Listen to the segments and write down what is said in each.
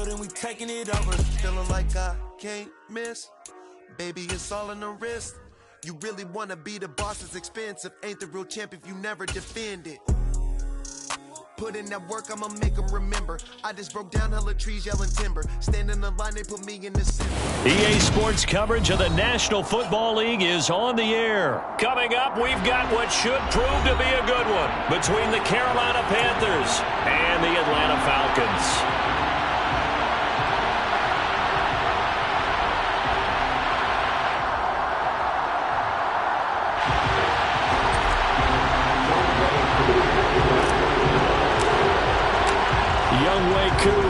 field and we taking it over. Feeling like I can't miss. Baby, it's all in the wrist. You really wanna be the boss, it's expensive. Ain't the real champ if you never defend it. Put in that work, I'ma make them remember. I just broke down hella trees, yelling timber. Stand in the line, they put me in the center. EA Sports coverage of the National Football League is on the air. Coming up, we've got what should prove to be a good one between the Carolina Panthers and the Atlanta Falcons.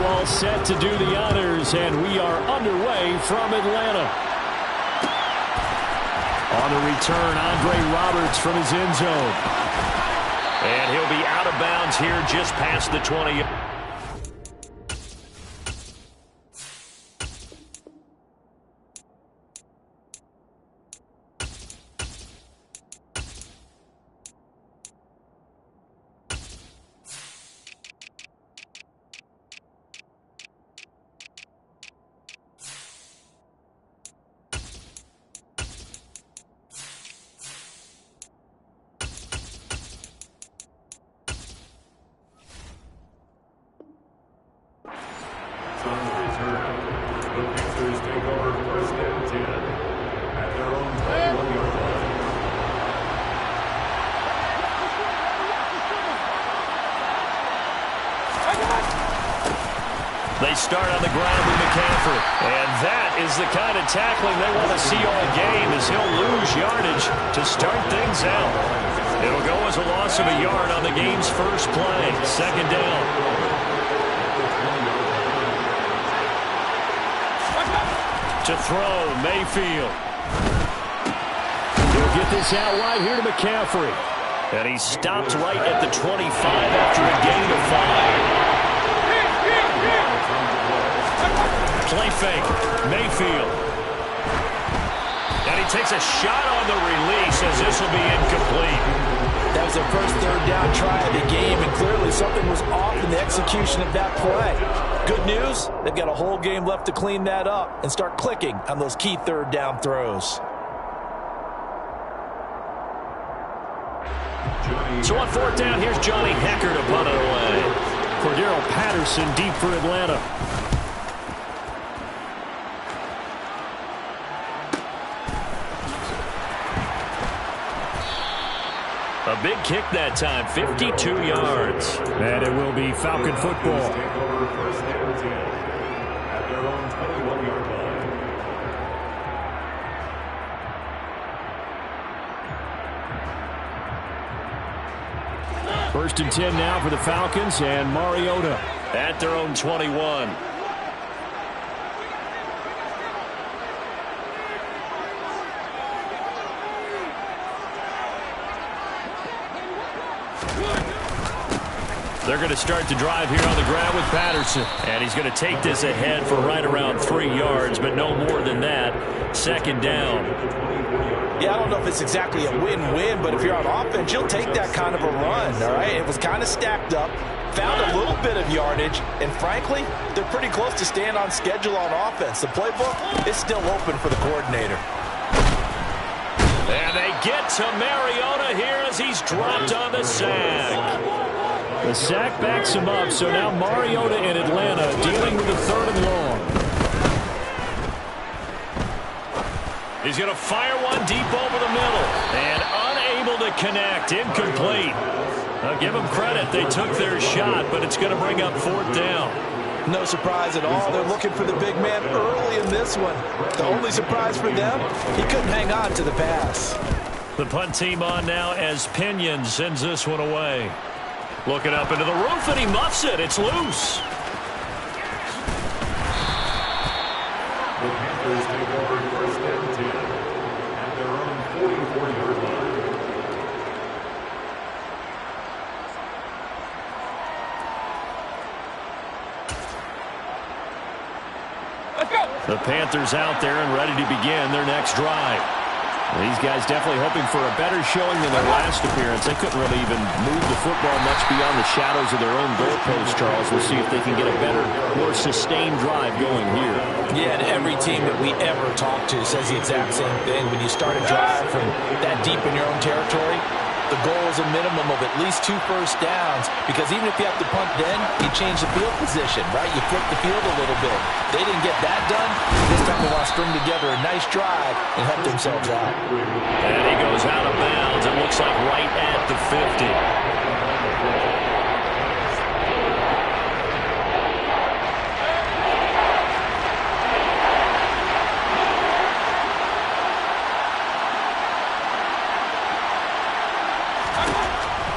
All set to do the honors, and we are underway from Atlanta. On the return, Andre Roberts from his end zone. And he'll be out of bounds here just past the 20. They start on the ground with McCaffrey. And that is the kind of tackling they want to see all game, as he'll lose yardage to start things out. It'll go as a loss of a yard on the game's first play. Second down. To throw, Mayfield. He'll get this out wide here to McCaffrey. And he stopped right at the 25 after a gain of 5. Play fake, Mayfield. And he takes a shot on the release as this will be incomplete. That was their first third down try of the game, and clearly something was off in the execution of that play. Good news, they've got a whole game left to clean that up and start clicking on those key third down throws. So on fourth down, here's Johnny Hecker to punt it away. Cordero Patterson deep for Atlanta. A big kick that time, 52 yards. And it will be Falcon football. First and 10 now for the Falcons, and Mariota at their own 21. They're going to start the drive here on the ground with Patterson. And he's going to take this ahead for right around 3 yards, but no more than that. Second down. Yeah, I don't know if it's exactly a win-win, but if you're on offense, you'll take that kind of a run, all right? It was kind of stacked up, found a little bit of yardage, and frankly, they're pretty close to staying on schedule on offense. The playbook is still open for the coordinator. And they get to Mariota here as he's dropped on the sack. The sack backs him up, so now Mariota in Atlanta dealing with the third and long. He's going to fire one deep over the middle and unable to connect. Incomplete. I'll give them credit. They took their shot, but it's going to bring up fourth down. No surprise at all. They're looking for the big man early in this one. The only surprise for them, he couldn't hang on to the pass. The punt team on now as Pinion sends this one away. Looking up into the roof, and he muffs it. It's loose. The Panthers take over first and 10 at their own 44-yard line. Let's go. The Panthers out there and ready to begin their next drive. These guys definitely hoping for a better showing than their last appearance. They couldn't really even move the football much beyond the shadows of their own goalpost, Charles. We'll see if they can get a better, more sustained drive going here. Yeah, and every team that we ever talk to says the exact same thing. When you start a drive from that deep in your own territory, the goal is a minimum of at least 2 first downs, because even if you have to punt then, you change the field position, right? You flip the field a little bit. They didn't get that done. This time they want to string together a nice drive and help themselves out. And he goes out of bounds. It looks like right at the 50.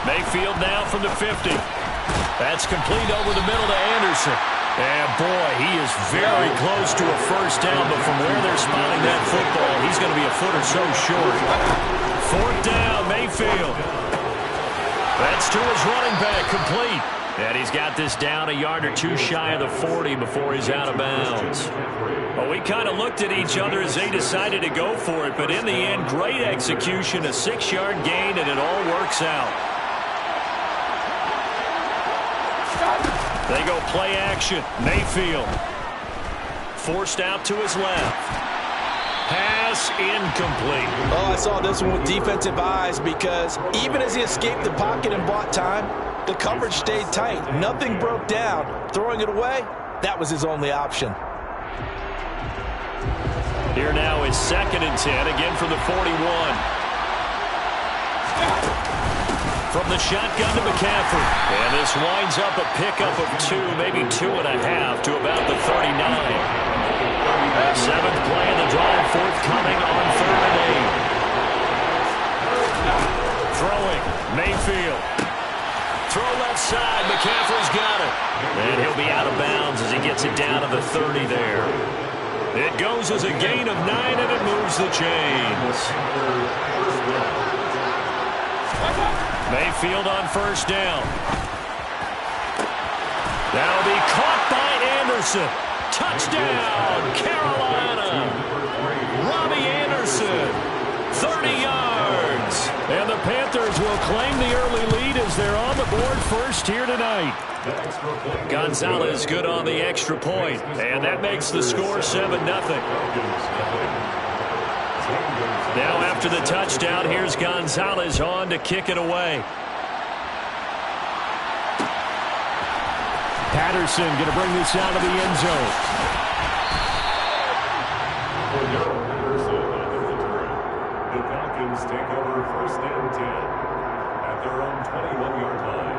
Mayfield now from the 50. That's complete over the middle to Anderson. And, boy, he is very close to a first down, but from where they're spotting that football, he's going to be a foot or so short. 4th down, Mayfield. That's to his running back, complete. And he's got this down a yard or 2 shy of the 40 before he's out of bounds. Well, we kind of looked at each other as they decided to go for it, but in the end, great execution, a 6-yard gain, and it all works out. They go play action. Mayfield forced out to his left. Pass incomplete. Oh, I saw this one with defensive eyes, because even as he escaped the pocket and bought time, the coverage stayed tight. Nothing broke down. Throwing it away, that was his only option. Here now is 2nd and 10, again from the 41. From the shotgun to McCaffrey. And this winds up a pickup of 2, maybe 2.5 to about the 39. 7th play of the drive, forthcoming on 3rd and 8. Throwing, Mayfield. Throw left side, McCaffrey's got it. And he'll be out of bounds as he gets it down to the 30 there. It goes as a gain of 9, and it moves the chains. Mayfield on 1st down. That'll be caught by Anderson. Touchdown, Carolina. Robbie Anderson, 30 yards. And the Panthers will claim the early lead as they're on the board first here tonight. Gonzalez good on the extra point, and that makes the score 7-0. Now after the touchdown, here's Gonzalez on to kick it away. Patterson going to bring this out of the end zone. The Falcons take over 1st and 10 at their own 21-yard line.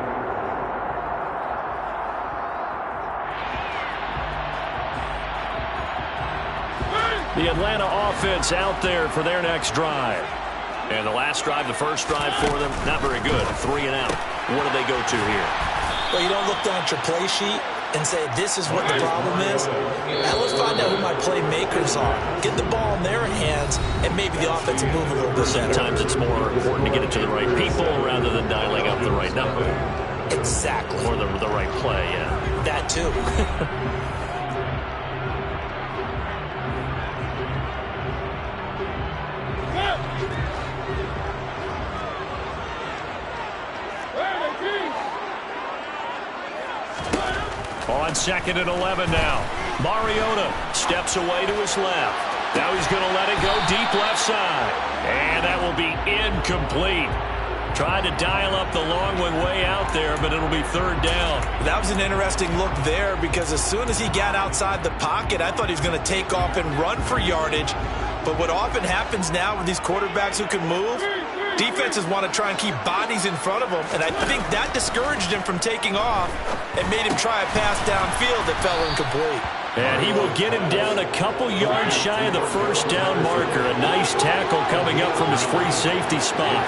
The Atlanta offense out there for their next drive. And the last drive, the first drive for them, not very good. 3 and out. What do they go to here? Well, you don't look down at your play sheet and say, this is what the problem is. Now let's find out who my playmakers are. Get the ball in their hands, and maybe the offense will move a little bit better. Sometimes it's more important to get it to the right people rather than dialing up the right number. Exactly. Or the right play, yeah. That too. On 2nd and 11 now. Mariota steps away to his left. Now he's going to let it go deep left side. And that will be incomplete. Tried to dial up the long one way out there, but it'll be 3rd down. That was an interesting look there, because as soon as he got outside the pocket, I thought he was going to take off and run for yardage. But what often happens now with these quarterbacks who can move, defenses want to try and keep bodies in front of them, and I think that discouraged him from taking off and made him try a pass downfield that fell incomplete. And he will get him down a couple yards shy of the first down marker. A nice tackle coming up from his free safety spot.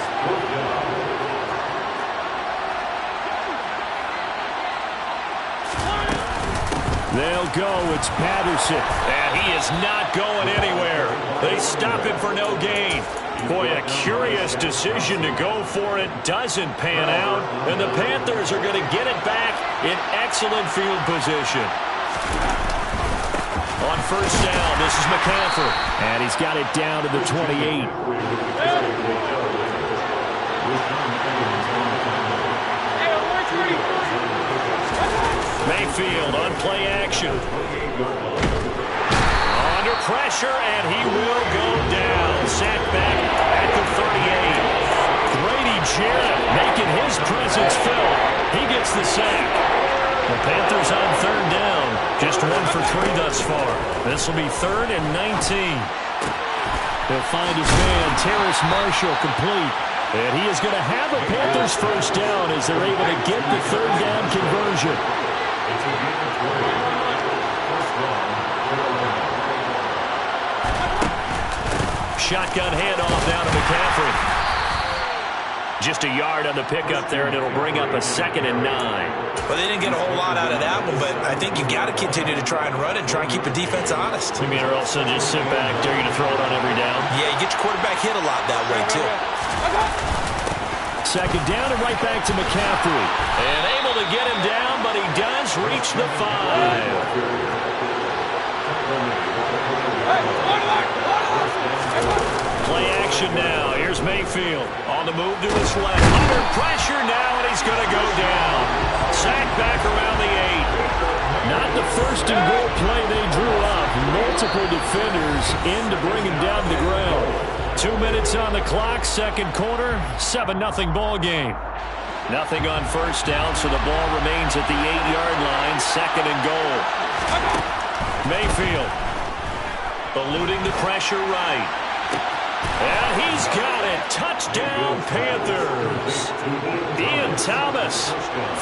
They'll go. It's Patterson. And he is not going anywhere. They stop him for no gain. Boy, a curious decision to go for it. Doesn't pan out. And the Panthers are going to get it back in excellent field position. On first down, this is McCaffrey. And he's got it down to the 28. Mayfield on play action. Under pressure, and he will go down. Sacked back at the 38. Grady Jarrett making his presence felt. He gets the sack. The Panthers on third down. Just 1 for 3 thus far. This will be 3rd and 19. He'll find his man, Terrace Marshall, complete. And he is going to have a Panthers first down as they're able to get the third down conversion. Shotgun handoff down to McCaffrey. Just a yard on the pickup there, and it'll bring up a 2nd and 9. Well, they didn't get a whole lot out of that one, but I think you got to continue to try and run and try and keep the defense honest. You mean, or else they'll just sit back, dare you to throw it on every down? Yeah, you get your quarterback hit a lot that way, too. 2nd down and right back to McCaffrey. And able to get him down, but he does reach the 5. Play action now. Here's Mayfield on the move to his left. Under pressure now, and he's going to go down. Sacked back around the 8. Not the first and goal play they drew up. Multiple defenders in to bring him down to the ground. 2 minutes on the clock, second quarter, 7-0 ball game. Nothing on first down, so the ball remains at the 8-yard line, 2nd and goal. Mayfield eluding the pressure right. And he's got it. Touchdown, Panthers. Ian Thomas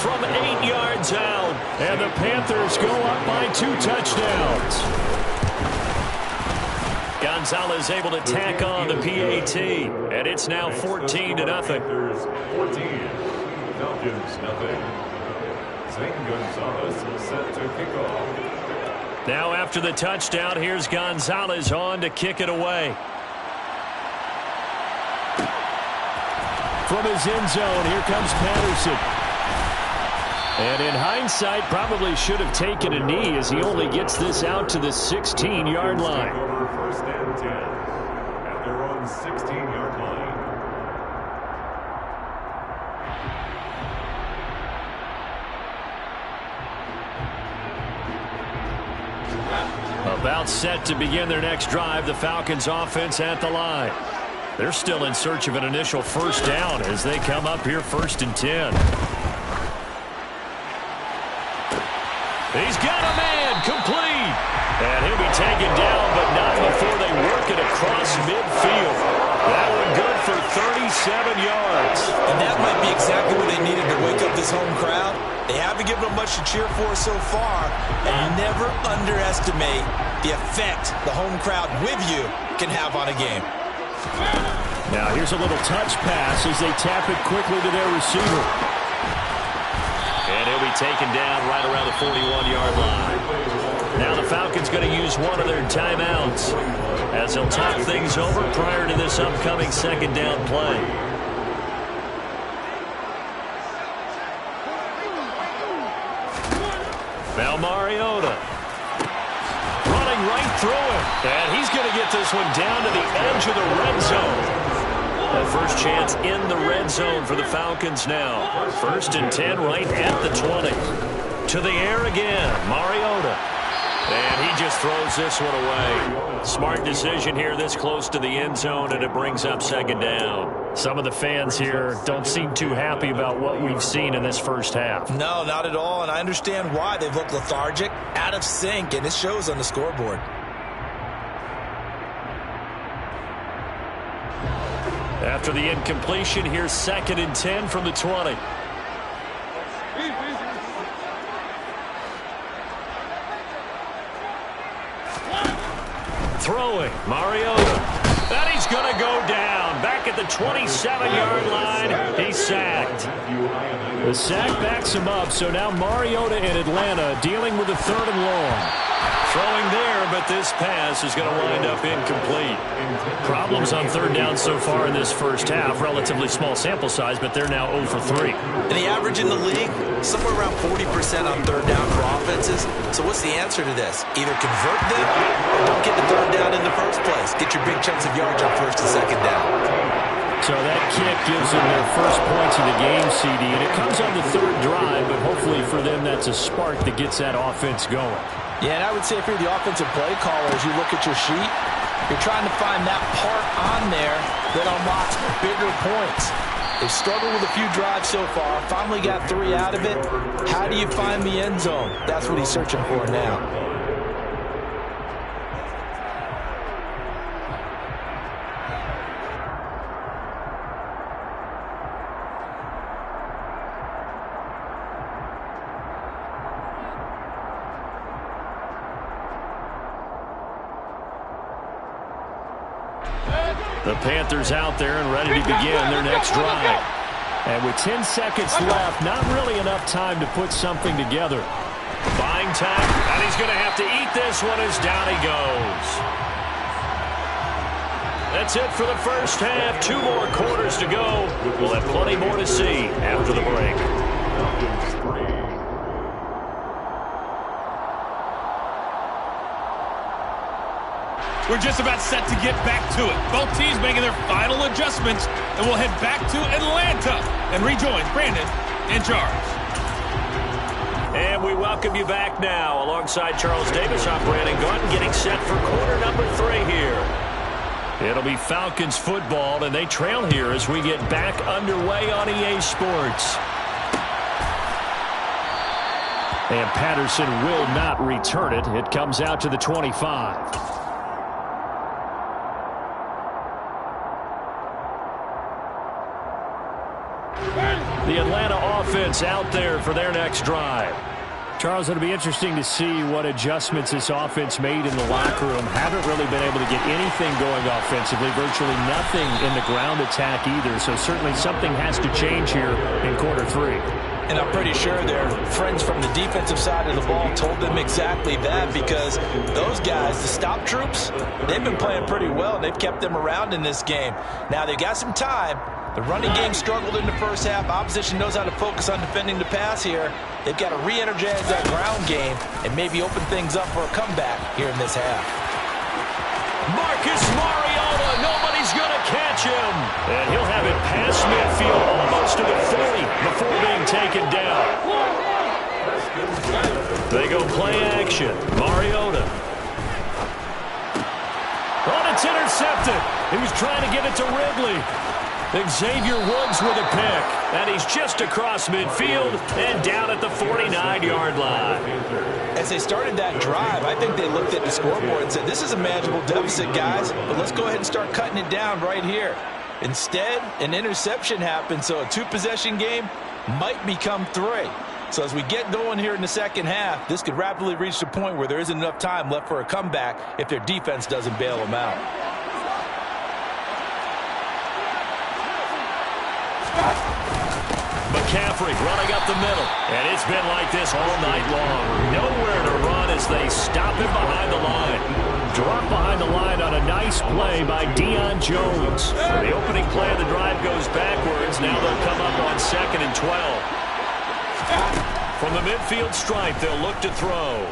from 8 yards out. And the Panthers go up by 2 touchdowns. Gonzalez able to tack on the PAT. And it's now 14-0. Panthers 14, Falcons nothing. Zane Gonzalez set to kick off. Now after the touchdown, here's Gonzalez on to kick it away. From his end zone, here comes Patterson. And in hindsight, probably should have taken a knee as he only gets this out to the 16-yard line. First and 10 at their own 16-yard line. About set to begin their next drive, the Falcons offense at the line. They're still in search of an initial first down as they come up here 1st and 10. He's got a man complete. And he'll be taken down, but not before they work it across midfield. That one good for 37 yards. And that might be exactly what they needed to wake up this home crowd. They haven't given them much to cheer for so far. And never underestimate the effect the home crowd with you can have on a game. Now here's a little touch pass as they tap it quickly to their receiver. And he'll be taken down right around the 41-yard line. Now the Falcons going to use one of their timeouts as they'll talk things over prior to this upcoming 2nd down play. Now Mariota running right through him. And he's going to get this one down to the edge of the red zone. The first chance in the red zone for the Falcons now. 1st and 10 right at the 20. To the air again, Mariota. And he just throws this one away. Smart decision here this close to the end zone, and it brings up 2nd down. Some of the fans here don't seem too happy about what we've seen in this first half. No, not at all, and I understand why. They've looked lethargic, out of sync, and it shows on the scoreboard. After the incompletion, here's 2nd and 10 from the 20. Throwing, Mariota. And he's going to go down. Back at the 27-yard line, he's sacked. The sack backs him up, so now Mariota in Atlanta dealing with a 3rd and long. Throwing there, but this pass is going to wind up incomplete. Problems on third down so far in this first half. Relatively small sample size, but they're now 0 for 3. And the average in the league, somewhere around 40% on third down for offenses. So what's the answer to this? Either convert them or don't get the third down in the first place. Get your big chunks of yards on first and second down. So that kick gives them their first points of the game, CD, and it comes on the third drive, but hopefully for them that's a spark that gets that offense going. Yeah, and I would say if you're the offensive play caller, as you look at your sheet, you're trying to find that part on there that unlocks bigger points. They've struggled with a few drives so far, finally got 3 out of it. How do you find the end zone? That's what he's searching for now. The Panthers out there and ready to begin their next drive. And with 10 seconds left, not really enough time to put something together. Buying time, and he's going to have to eat this one as down he goes. That's it for the first half. 2 more quarters to go. We'll have plenty more to see after the break. We're just about set to get back to it. Both teams making their final adjustments, and we'll head back to Atlanta and rejoin Brandon and Charles. And we welcome you back now. Alongside Charles Davis, I'm Brandon Gunn, getting set for quarter number 3 here. It'll be Falcons football, and they trail here as we get back underway on EA Sports. And Patterson will not return it. It comes out to the 25. The Atlanta offense out there for their next drive. Charles, it'll be interesting to see what adjustments this offense made in the locker room. Haven't really been able to get anything going offensively, virtually nothing in the ground attack either. So certainly something has to change here in quarter 3. And I'm pretty sure their friends from the defensive side of the ball told them exactly that, because those guys, the stop troops, they've been playing pretty well. They've kept them around in this game. Now they've got some time. The running game struggled in the first half. Opposition knows how to focus on defending the pass here. They've got to re-energize that ground game and maybe open things up for a comeback here in this half. Marcus Mariota, nobody's going to catch him. And he'll have it past midfield, almost to the 40 before being taken down. They go play action. Mariota. Oh, it's intercepted. He was trying to get it to Ridley. Xavier Woods with a pick, and he's just across midfield and down at the 49-yard line. As they started that drive, I think they looked at the scoreboard and said, this is a manageable deficit, guys, but let's go ahead and start cutting it down right here. Instead, an interception happened, so a 2-possession game might become 3. So as we get going here in the second half, this could rapidly reach the point where there isn't enough time left for a comeback if their defense doesn't bail them out. McCaffrey running up the middle, and it's been like this all night long. Nowhere to run as they stop him behind the line. Drop behind the line on a nice play by Deion Jones. The opening play of the drive goes backwards. Now they'll come up on 2nd and 12. From the midfield stripe, they'll look to throw.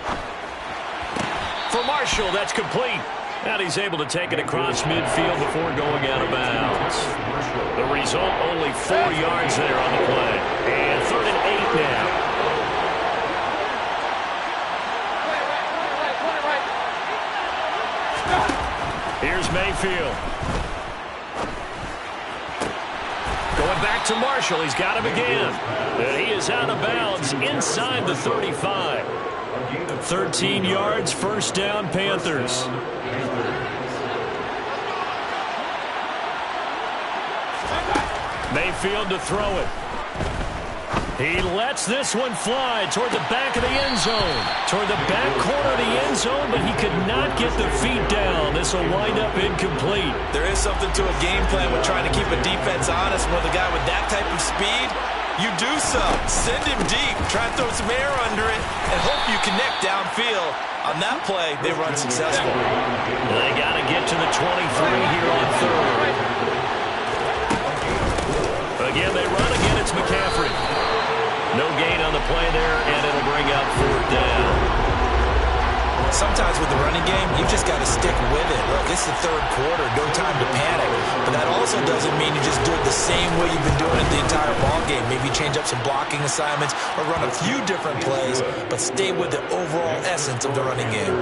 For Marshall, that's complete. And he's able to take it across midfield before going out of bounds. The result, only 4 yards there on the play. And 3rd and 8 now. Here's Mayfield. Going back to Marshall. He's got him again. And he is out of bounds inside the 35. 13 yards, first down, Panthers. Mayfield to throw it. He lets this one fly toward the back of the end zone. Toward the back corner of the end zone, but he could not get the feet down. This will wind up incomplete. There is something to a game plan with trying to keep a defense honest with a guy with that type of speed. You do so. Send him deep. Try and throw some air under it and hope you connect downfield. On that play, they run successful. They got to get to the 23 here on third. Again, they run again. It's McCaffrey. No gain on the play there, and it'll bring up fourth down. Sometimes with the running game, you've just got to stick with it. Look, it's the third quarter, no time to panic. But that also doesn't mean you just do it the same way you've been doing it the entire ball game. Maybe change up some blocking assignments or run a few different plays, but stay with the overall essence of the running game.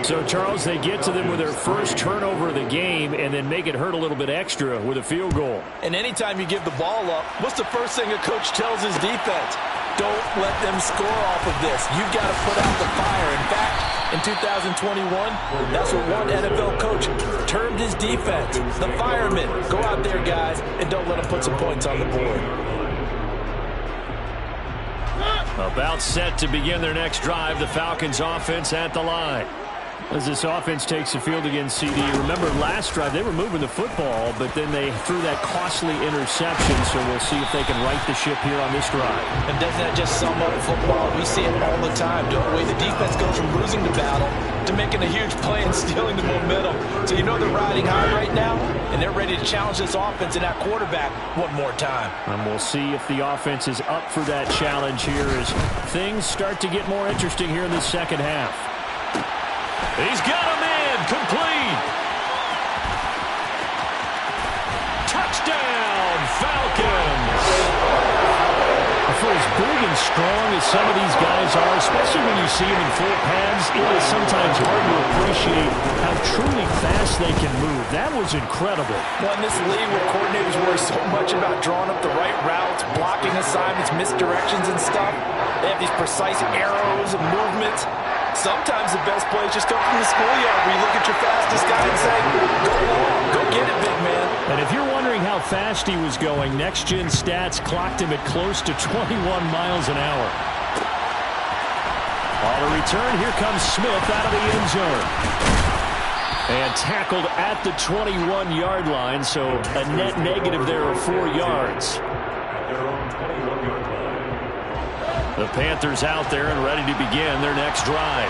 So, Charles, they get to them with their first turnover of the game and then make it hurt a little bit extra with a field goal. And anytime you give the ball up, what's the first thing a coach tells his defense? Don't let them score off of this. You've got to put out the fire. In fact, in 2021, that's what one NFL coach termed his defense. The firemen. Go out there, guys, and don't let them put some points on the board. About set to begin their next drive, the Falcons offense at the line. As this offense takes the field against CD, remember last drive they were moving the football, but then they threw that costly interception, so we'll see if they can right the ship here on this drive. And doesn't that just sum up football? We see it all the time, don't we? The defense goes from losing the battle to making a huge play and stealing the momentum. So you know they're riding high right now, and they're ready to challenge this offense and that quarterback one more time. And we'll see if the offense is up for that challenge here as things start to get more interesting here in the second half. He's got him in. Complete. Touchdown, Falcons. For as big and strong as some of these guys are, especially when you see them in full pads, it is sometimes hard to appreciate how truly fast they can move. That was incredible. Well, in this league where coordinators worry so much about drawing up the right routes, blocking assignments, misdirections and stuff, they have these precise arrows and movements. Sometimes the best plays just come from the schoolyard where you look at your fastest guy and say, go long, go get it, big man. And if you're wondering how fast he was going, Next Gen Stats clocked him at close to 21 miles an hour. On the return, here comes Smith out of the end zone. And tackled at the 21-yard line, so a net negative there of 4 yards. The Panthers out there and ready to begin their next drive.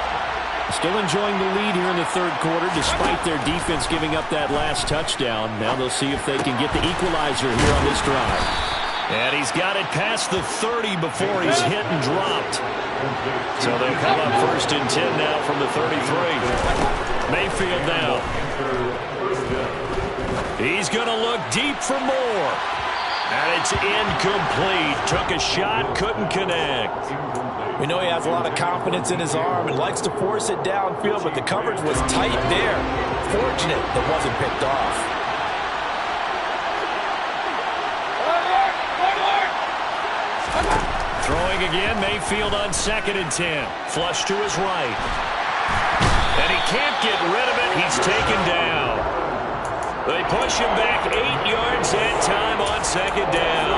Still enjoying the lead here in the third quarter despite their defense giving up that last touchdown. Now they'll see if they can get the equalizer here on this drive. And he's got it past the 30 before he's hit and dropped. So they'll come up first and 10 now from the 33. Mayfield now. He's going to look deep for more. And it's incomplete. Took a shot, couldn't connect. We know he has a lot of confidence in his arm and likes to force it downfield, but the coverage was tight there. Fortunate that wasn't picked off. Throwing again, Mayfield on 2nd and 10. Flush to his right. And he can't get rid of it. He's taken down. They push him back 8 yards that time on 2nd down.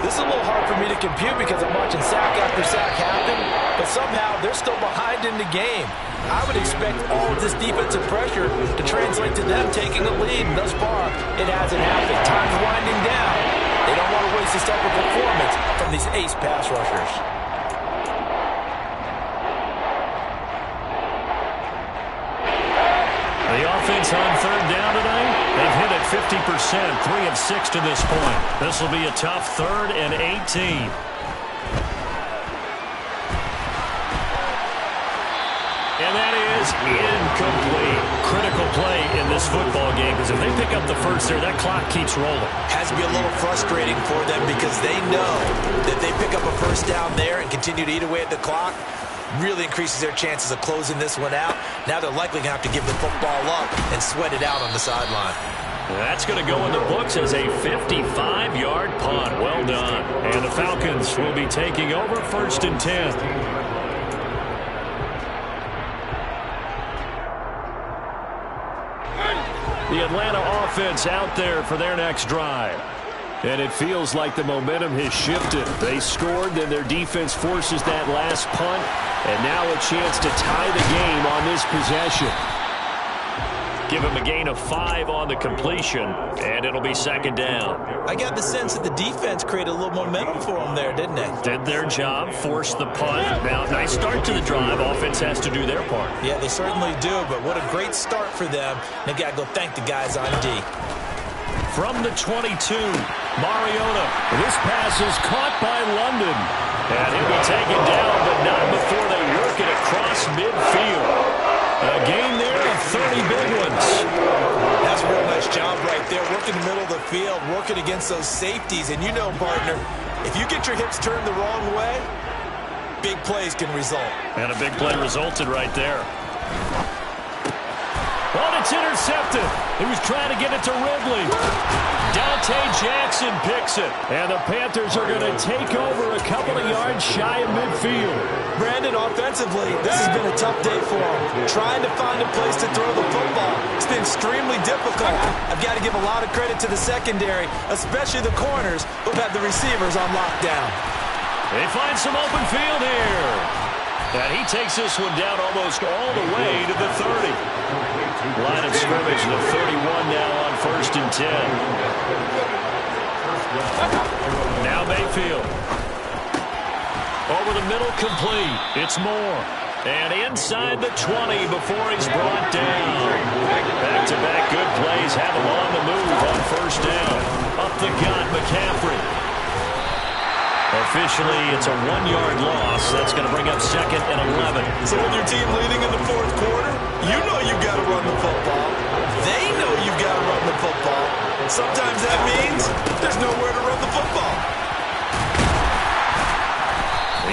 This is a little hard for me to compute because I'm watching sack after sack happen, but somehow they're still behind in the game. I would expect all of this defensive pressure to translate to them taking a lead, and thus far, it hasn't happened. Time's winding down. They don't want to waste this type of performance from these ace pass rushers. The offense on 3rd down tonight, they've hit it 50%, 3 of 6 to this point. This will be a tough 3rd and 18. And that is incomplete. Critical play in this football game because if they pick up the first there, that clock keeps rolling. Has to be a little frustrating for them because they know that they pick up a first down there and continue to eat away at the clock. Really increases their chances of closing this one out. Now they're likely going to have to give the football up and sweat it out on the sideline. That's going to go in the books as a 55-yard punt. Well done. And the Falcons will be taking over 1st and 10. The Atlanta offense out there for their next drive. And it feels like the momentum has shifted. They scored, then their defense forces that last punt, and now a chance to tie the game on this possession. give him a gain of 5 on the completion, and it'll be second down. I got the sense that the defense created a little momentum for them there, didn't they? Did their job, forced the punt. Now, nice start to the drive. Offense has to do their part. Yeah, they certainly do, but what a great start for them. They've got to go thank the guys on D. From the 22, Mariota. This pass is caught by London. And he'll be taken down, but not before they work it across midfield. A gain there of 30 big ones. That's a real nice job right there, working the middle of the field, working against those safeties. And you know, partner, if you get your hips turned the wrong way, big plays can result. And a big play resulted right there. Oh, it's intercepted. He was trying to get it to Ridley. Dante Jackson picks it. And the Panthers are going to take over a couple of yards shy of midfield. Brandon, offensively, this has been a tough day for him. Trying to find a place to throw the football. It's been extremely difficult. I've got to give a lot of credit to the secondary, especially the corners who've had the receivers on lockdown. They find some open field here. And he takes this one down almost all the way to the 30. Line of scrimmage, the 31 now on 1st and 10. Now Mayfield. Over the middle, complete. It's Moore. And inside the 20 before he's brought down. Back-to-back good plays have him on the move on 1st down. Up the gut, McCaffrey. Officially, it's a 1-yard loss. That's going to bring up 2nd and 11. So with your team leading in the 4th quarter, you know you've got to run the football. They know you've got to run the football. Sometimes that means there's nowhere to run the football.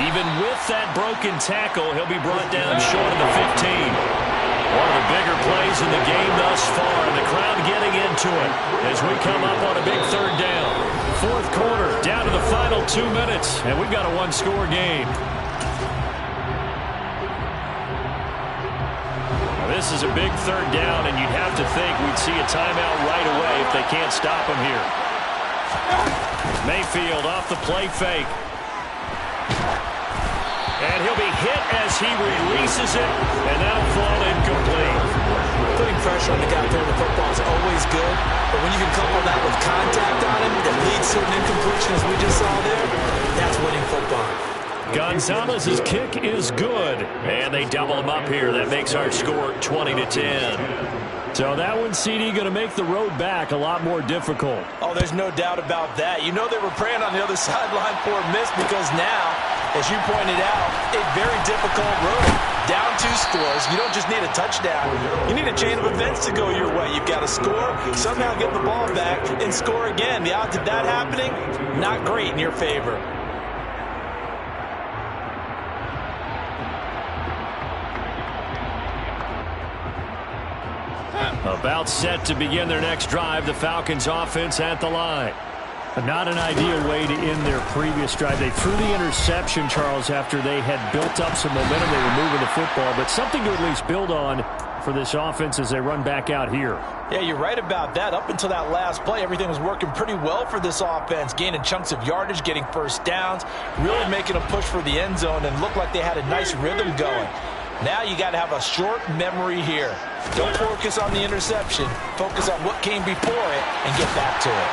Even with that broken tackle, he'll be brought down short of the 15. One of the bigger plays in the game thus far, and the crowd getting into it as we come up on a big 3rd down. 4th quarter, down to the final 2 minutes, and we've got a 1-score game. Now, this is a big 3rd down, and you'd have to think we'd see a timeout right away if they can't stop him here. Mayfield off the play fake. And he'll be hit as he releases it, and that'll fall incomplete. Putting pressure on the guy throwing the football is always good, but when you can couple that with contact on him that leads to an incompletion as we just saw there, that's winning football. Gonzalez's kick is good, and they double him up here. That makes our score 20-10. So that one, CD, going to make the road back a lot more difficult. Oh, there's no doubt about that. You know they were praying on the other sideline for a miss because now, as you pointed out, a very difficult road. Down 2 scores. You don't just need a touchdown. You need a chain of events to go your way. You've got to score, somehow get the ball back, and score again. The odds of that happening, not great in your favor. About set to begin their next drive, the Falcons offense at the line. Not an ideal way to end their previous drive. They threw the interception, Charles, after they had built up some momentum. They were moving the football, but something to at least build on for this offense as they run back out here. Yeah, you're right about that. Up until that last play, everything was working pretty well for this offense, gaining chunks of yardage, getting 1st downs, really making a push for the end zone, and looked like they had a nice rhythm going. Now you got to have a short memory here. Don't focus on the interception. Focus on what came before it and get back to it.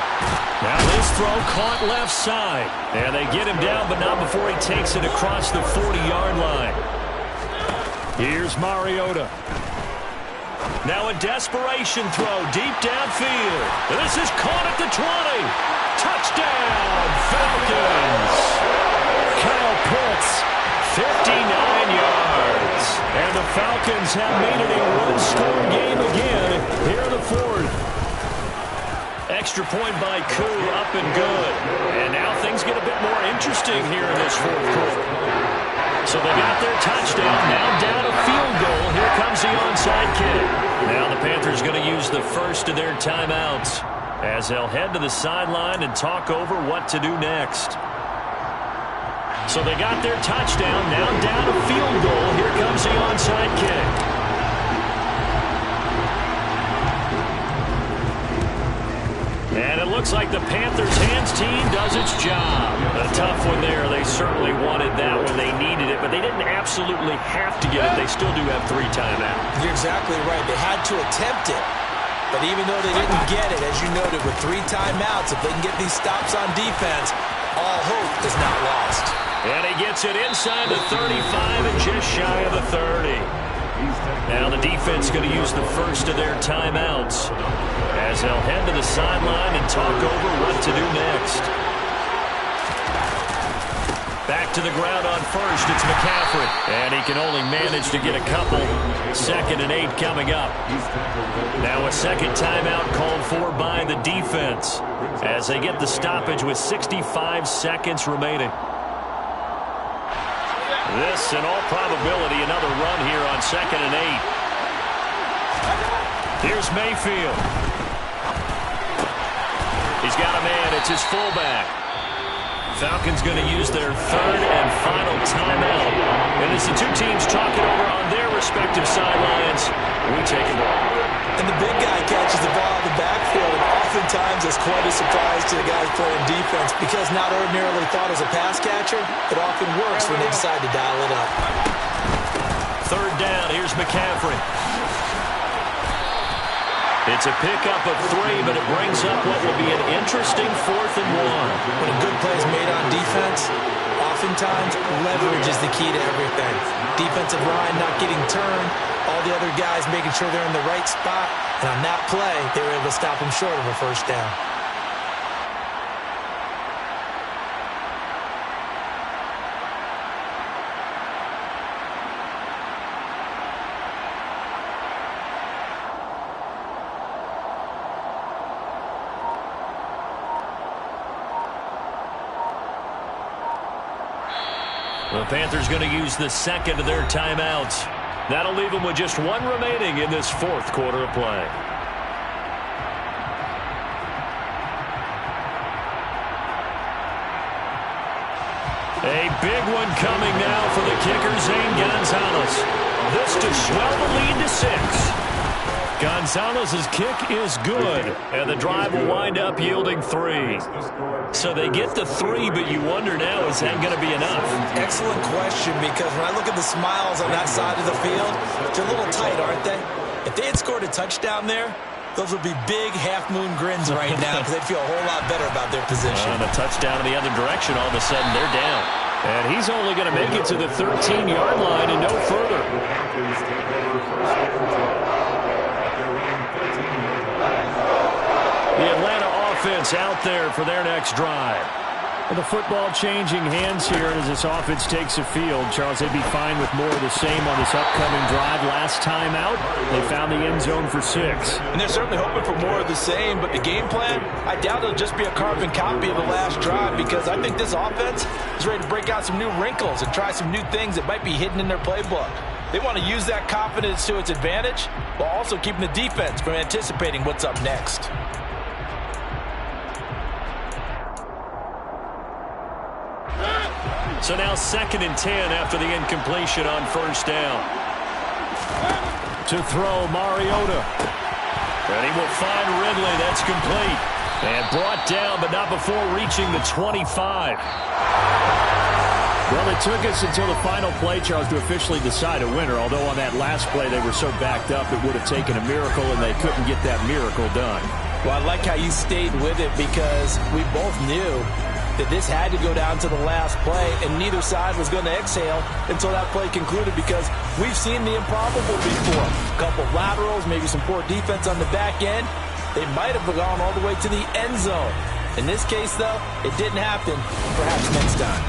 Now this throw caught left side. And they get him down, but not before he takes it across the 40-yard line. Here's Mariota. Now a desperation throw deep downfield. This is caught at the 20. Touchdown, Falcons. Kyle Pitts, 59 yards. And the Falcons have made it a 1-score game again here in the 4th. Extra point by Koo, up and good. And now things get a bit more interesting here in this 4th quarter. So they got their touchdown, now down a field goal. Here comes the onside kick. Now the Panthers going to use the first of their timeouts as they'll head to the sideline and talk over what to do next. So they got their touchdown, now down a field goal. Here comes the onside kick. And it looks looks like the Panthers' hands team does its job. A tough one there. They certainly wanted that when they needed it, but they didn't absolutely have to get it. They still do have 3 timeouts. You're exactly right. They had to attempt it. But even though they didn't get it, as you noted, with 3 timeouts, if they can get these stops on defense, all hope is not lost. And he gets it inside the 35 and just shy of the 30. Now the defense going to use the first of their timeouts as they'll head to the sideline and talk over what to do next. Back to the ground on first, it's McCaffrey. And he can only manage to get a couple. 2nd and 8 coming up. Now a second timeout called for by the defense as they get the stoppage with 65 seconds remaining. This, in all probability, another run here on 2nd and 8. Here's Mayfield. He's got a man. It's his fullback. Falcons going to use their 3rd and final timeout. And as the two teams talk it over on their respective sidelines, we take a break. And the big guy catches the ball in the backfield, and oftentimes it's quite a surprise to the guys playing defense because not ordinarily thought as a pass catcher, it often works when they decide to dial it up. 3rd down, here's McCaffrey. It's a pickup of 3, but it brings up what will be an interesting 4th and 1. When a good play is made on defense, oftentimes leverage is the key to everything. Defensive line not getting turned, all the other guys making sure they're in the right spot, and on that play, they were able to stop him short of a 1st down. The Panthers going to use the 2nd of their timeouts. That'll leave them with just 1 remaining in this 4th quarter of play. A big one coming now for the kicker, Zane Gonzalez. This to swell the lead to 6. Gonzalez's kick is good, and the drive will wind up yielding 3. So they get the 3, but you wonder now, is that going to be enough? Excellent question, because when I look at the smiles on that side of the field, they're a little tight, aren't they? If they had scored a touchdown there, those would be big half-moon grins right now because they'd feel a whole lot better about their position. And a touchdown in the other direction, all of a sudden they're down. And he's only going to make it to the 13-yard line and no further. The Atlanta offense out there for their next drive. And the football changing hands here as this offense takes the field. Charles, they'd be fine with more of the same on this upcoming drive. Last time out, they found the end zone for 6. And they're certainly hoping for more of the same, but the game plan, I doubt it'll just be a carbon copy of the last drive because I think this offense is ready to break out some new wrinkles and try some new things that might be hidden in their playbook. They want to use that confidence to its advantage while also keeping the defense from anticipating what's up next. So now 2nd and 10 after the incompletion on 1st down. To throw, Mariota. And he will find Ridley. That's complete. And brought down, but not before reaching the 25. Well, it took us until the final play, Charles, to officially decide a winner. Although on that last play they were so backed up it would have taken a miracle, and they couldn't get that miracle done. Well, I like how you stayed with it because we both knew that this had to go down to the last play, and neither side was going to exhale until that play concluded because we've seen the improbable before. A couple laterals, maybe some poor defense on the back end. They might have gone all the way to the end zone. In this case, though, it didn't happen. Perhaps next time.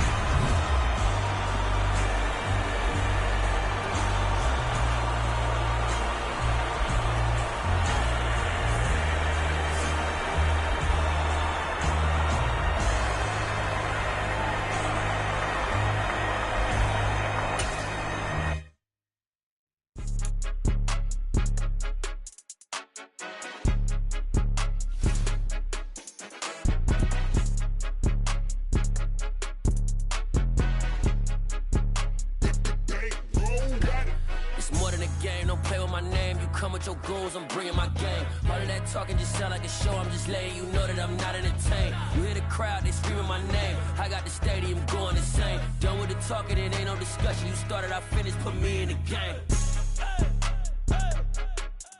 name, you come with your goons, I'm bringing my game. All of that talking just sound like a show, I'm just letting you know that I'm not entertained. You hear the crowd, they screaming my name. I got the stadium going insane. Done with the talking, it ain't no discussion. You started, I finished, put me in the game.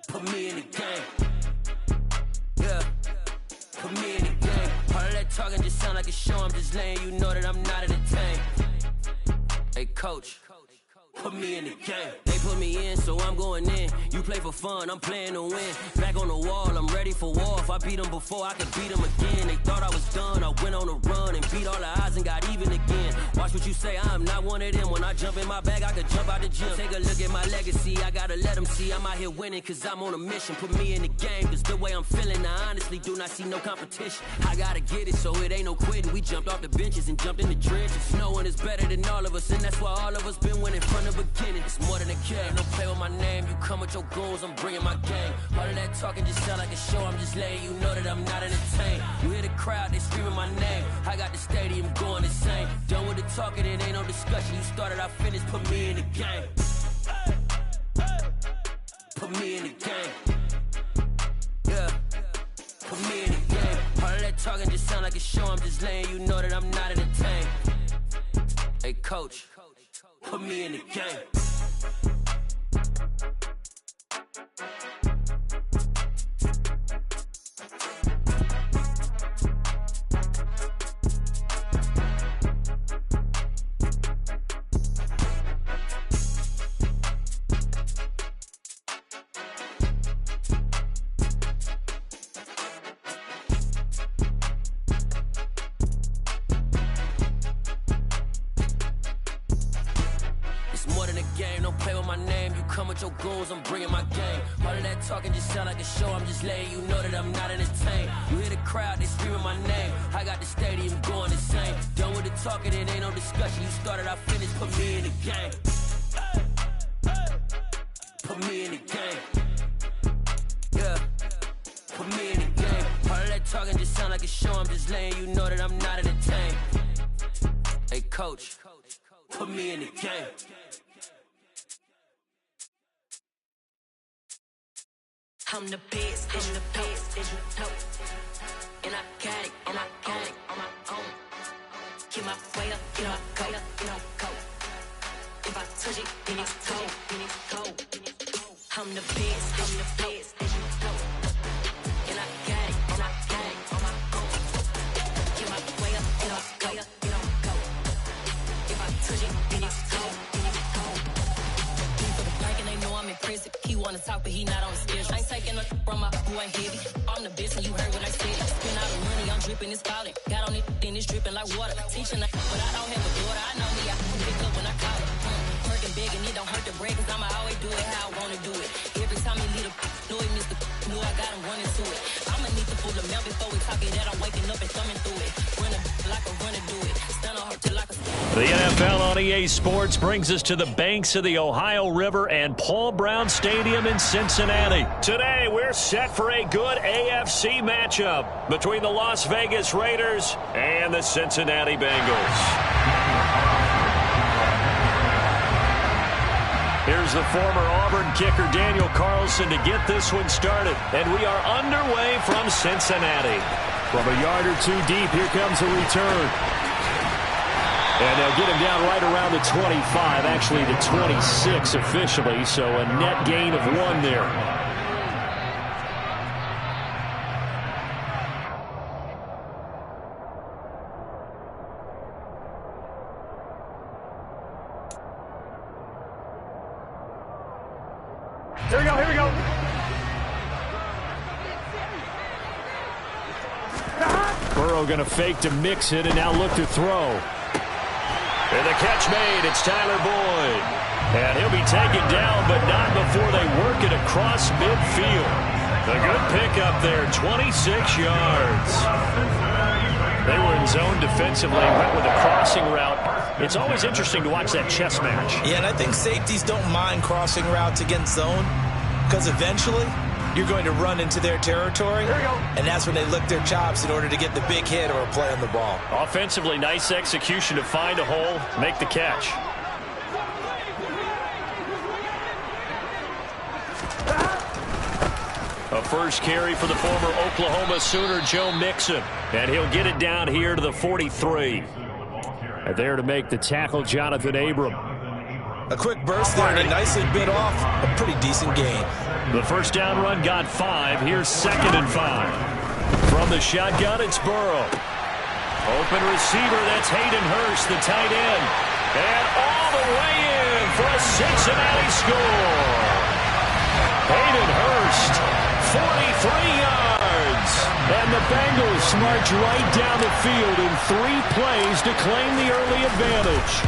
Put me in the game. Yeah. Put me in the game. All of that talking just sound like a show, I'm just letting you know that I'm not entertained. Hey, coach. Put me in the game. They put me in, so I'm going in. You play for fun, I'm playing to win. Back on the wall, I'm ready for war. If I beat them before, I can beat them again. They thought I was done, I went on a run and beat all the odds and got even again. Watch what you say, I'm not one of them. When I jump in my bag, I could jump out the gym. Take a look at my legacy, I gotta let them see I'm out here winning, cause I'm on a mission. Put me in the game, cause the way I'm feeling, I honestly do not see no competition. I gotta get it, so it ain't no quitting. We jumped off the benches and jumped in the trenches. No one is better than all of us, and that's why all of us been winning from the beginning. It's more than a game, don't play with my name. You come with your goons, I'm bringing my game. All of that talking just sound like a show, I'm just letting you know that I'm not entertained. You hear the crowd, they screaming my name. I got the stadium going insane. Done with the talking, it ain't no discussion. You started, I finished, put me in the game. Put me in the game. Yeah. Put me in the game. All of that talking just sound like a show, I'm just letting you know that I'm not entertained. Hey, coach. Put me in the game. Your goals, I'm bringing my game. All of that talking just sound like a show, I'm just letting you know that I'm not entertained. You hear the crowd, they screaming my name. I got the stadium going insane. Done with the talking, it ain't no discussion. You started, I finished, put me in the game. Put me in the game. Yeah. Put me in the game. All of that talking just sound like a show, I'm just letting you know that I'm not entertained. Hey, coach, put me in the game. I'm the best, I'm the best, as you know. And I got it, and I got it on my own. Get my way up, get my go, go. If I touch it, then it's cold, I'm the best, as you know. And I got it, and I got it on my own. Get my way up, get my go. If I touch it, then it's cold, People thinking they know I'm impressive. He wanna talk, but he not on the schedule. I ain't taking nothing from my boy heavy. I'm the best, and you heard what I said. Spend all the money, I'm dripping, it's falling. Got on it, then it's dripping like water. Teaching, but I don't have a daughter. I know me, I can pick up when I call it. Working big, and it don't hurt to break, cause I'ma always do it how I wanna do it. Every time he lead a know it, Mr. Know I got him running to it. I'ma need to pull the milk before we talk it that I'm waking up and thumbing through it. Run like a runner do it. Stand on her till like a... The NFL on EA Sports brings us to the banks of the Ohio River and Paul Brown Stadium in Cincinnati. Today, we're set for a good AFC matchup between the Las Vegas Raiders and the Cincinnati Bengals. Here's the former Auburn kicker Daniel Carlson to get this one started. And we are underway from Cincinnati. From a yard or two deep, here comes a return. And they'll get him down right around the 25, actually the 26 officially, so a net gain of 1 there. Here we go. Burrow going to fake to mix it and now look to throw. And the catch made. It's Tyler Boyd. And he'll be taken down, but not before they work it across midfield. A good pickup there, 26 yards. They were in zone defensively, went with a crossing route. It's always interesting to watch that chess match. Yeah, and I think safeties don't mind crossing routes against zone because eventually you're going to run into their territory, and that's when they lick their chops in order to get the big hit or a play on the ball. Offensively, nice execution to find a hole, make the catch. A first carry for the former Oklahoma Sooner, Joe Mixon. And he'll get it down here to the 43. And there to make the tackle, Jonathan Abram. A quick burst there, and he nicely bit off a pretty decent gain. The first down run got 5. Here's 2nd and 5. From the shotgun, it's Burrow. Open receiver, that's Hayden Hurst, the tight end. And all the way in for a Cincinnati score. Hayden Hurst, 43 yards. And the Bengals march right down the field in 3 plays to claim the early advantage.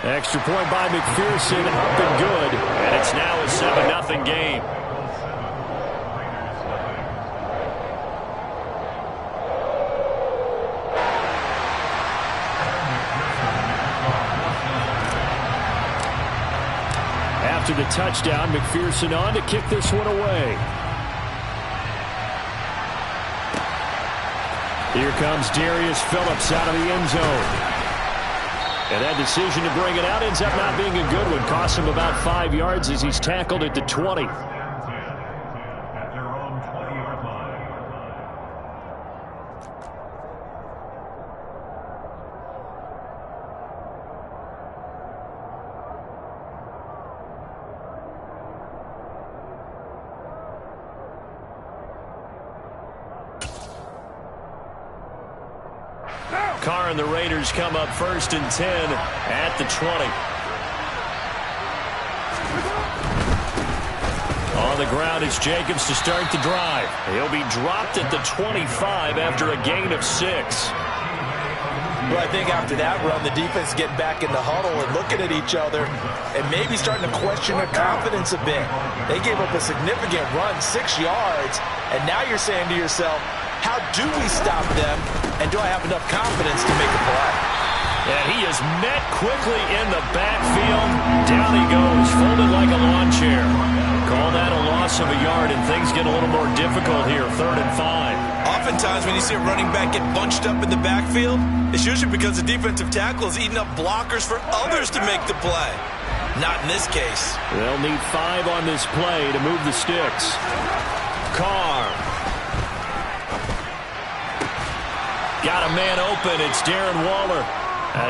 Extra point by McPherson, up and good. And it's now a 7-0 game. After the touchdown, McPherson on to kick this one away. Here comes Darius Phillips out of the end zone. And that decision to bring it out ends up not being a good one. Costs him about 5 yards as he's tackled at the 20. At their own 20-yard line. Carr and the Raiders come up 1st and 10 at the 20. On the ground is Jacobs to start the drive. He'll be dropped at the 25 after a gain of 6. Well, I think after that run, the defense getting back in the huddle and looking at each other and maybe starting to question their confidence a bit. They gave up a significant run, 6 yards, and now you're saying to yourself, how do we stop them, and do I have enough confidence to make a play? And he is met quickly in the backfield. Down he goes, folded like a lawn chair. Call that a loss of a yard, and things get a little more difficult here, 3rd and 5. Oftentimes when you see a running back get bunched up in the backfield, it's usually because the defensive tackle is eating up blockers for others to make the play. Not in this case. They'll need 5 on this play to move the sticks. Carr. Got a man open. It's Darren Waller.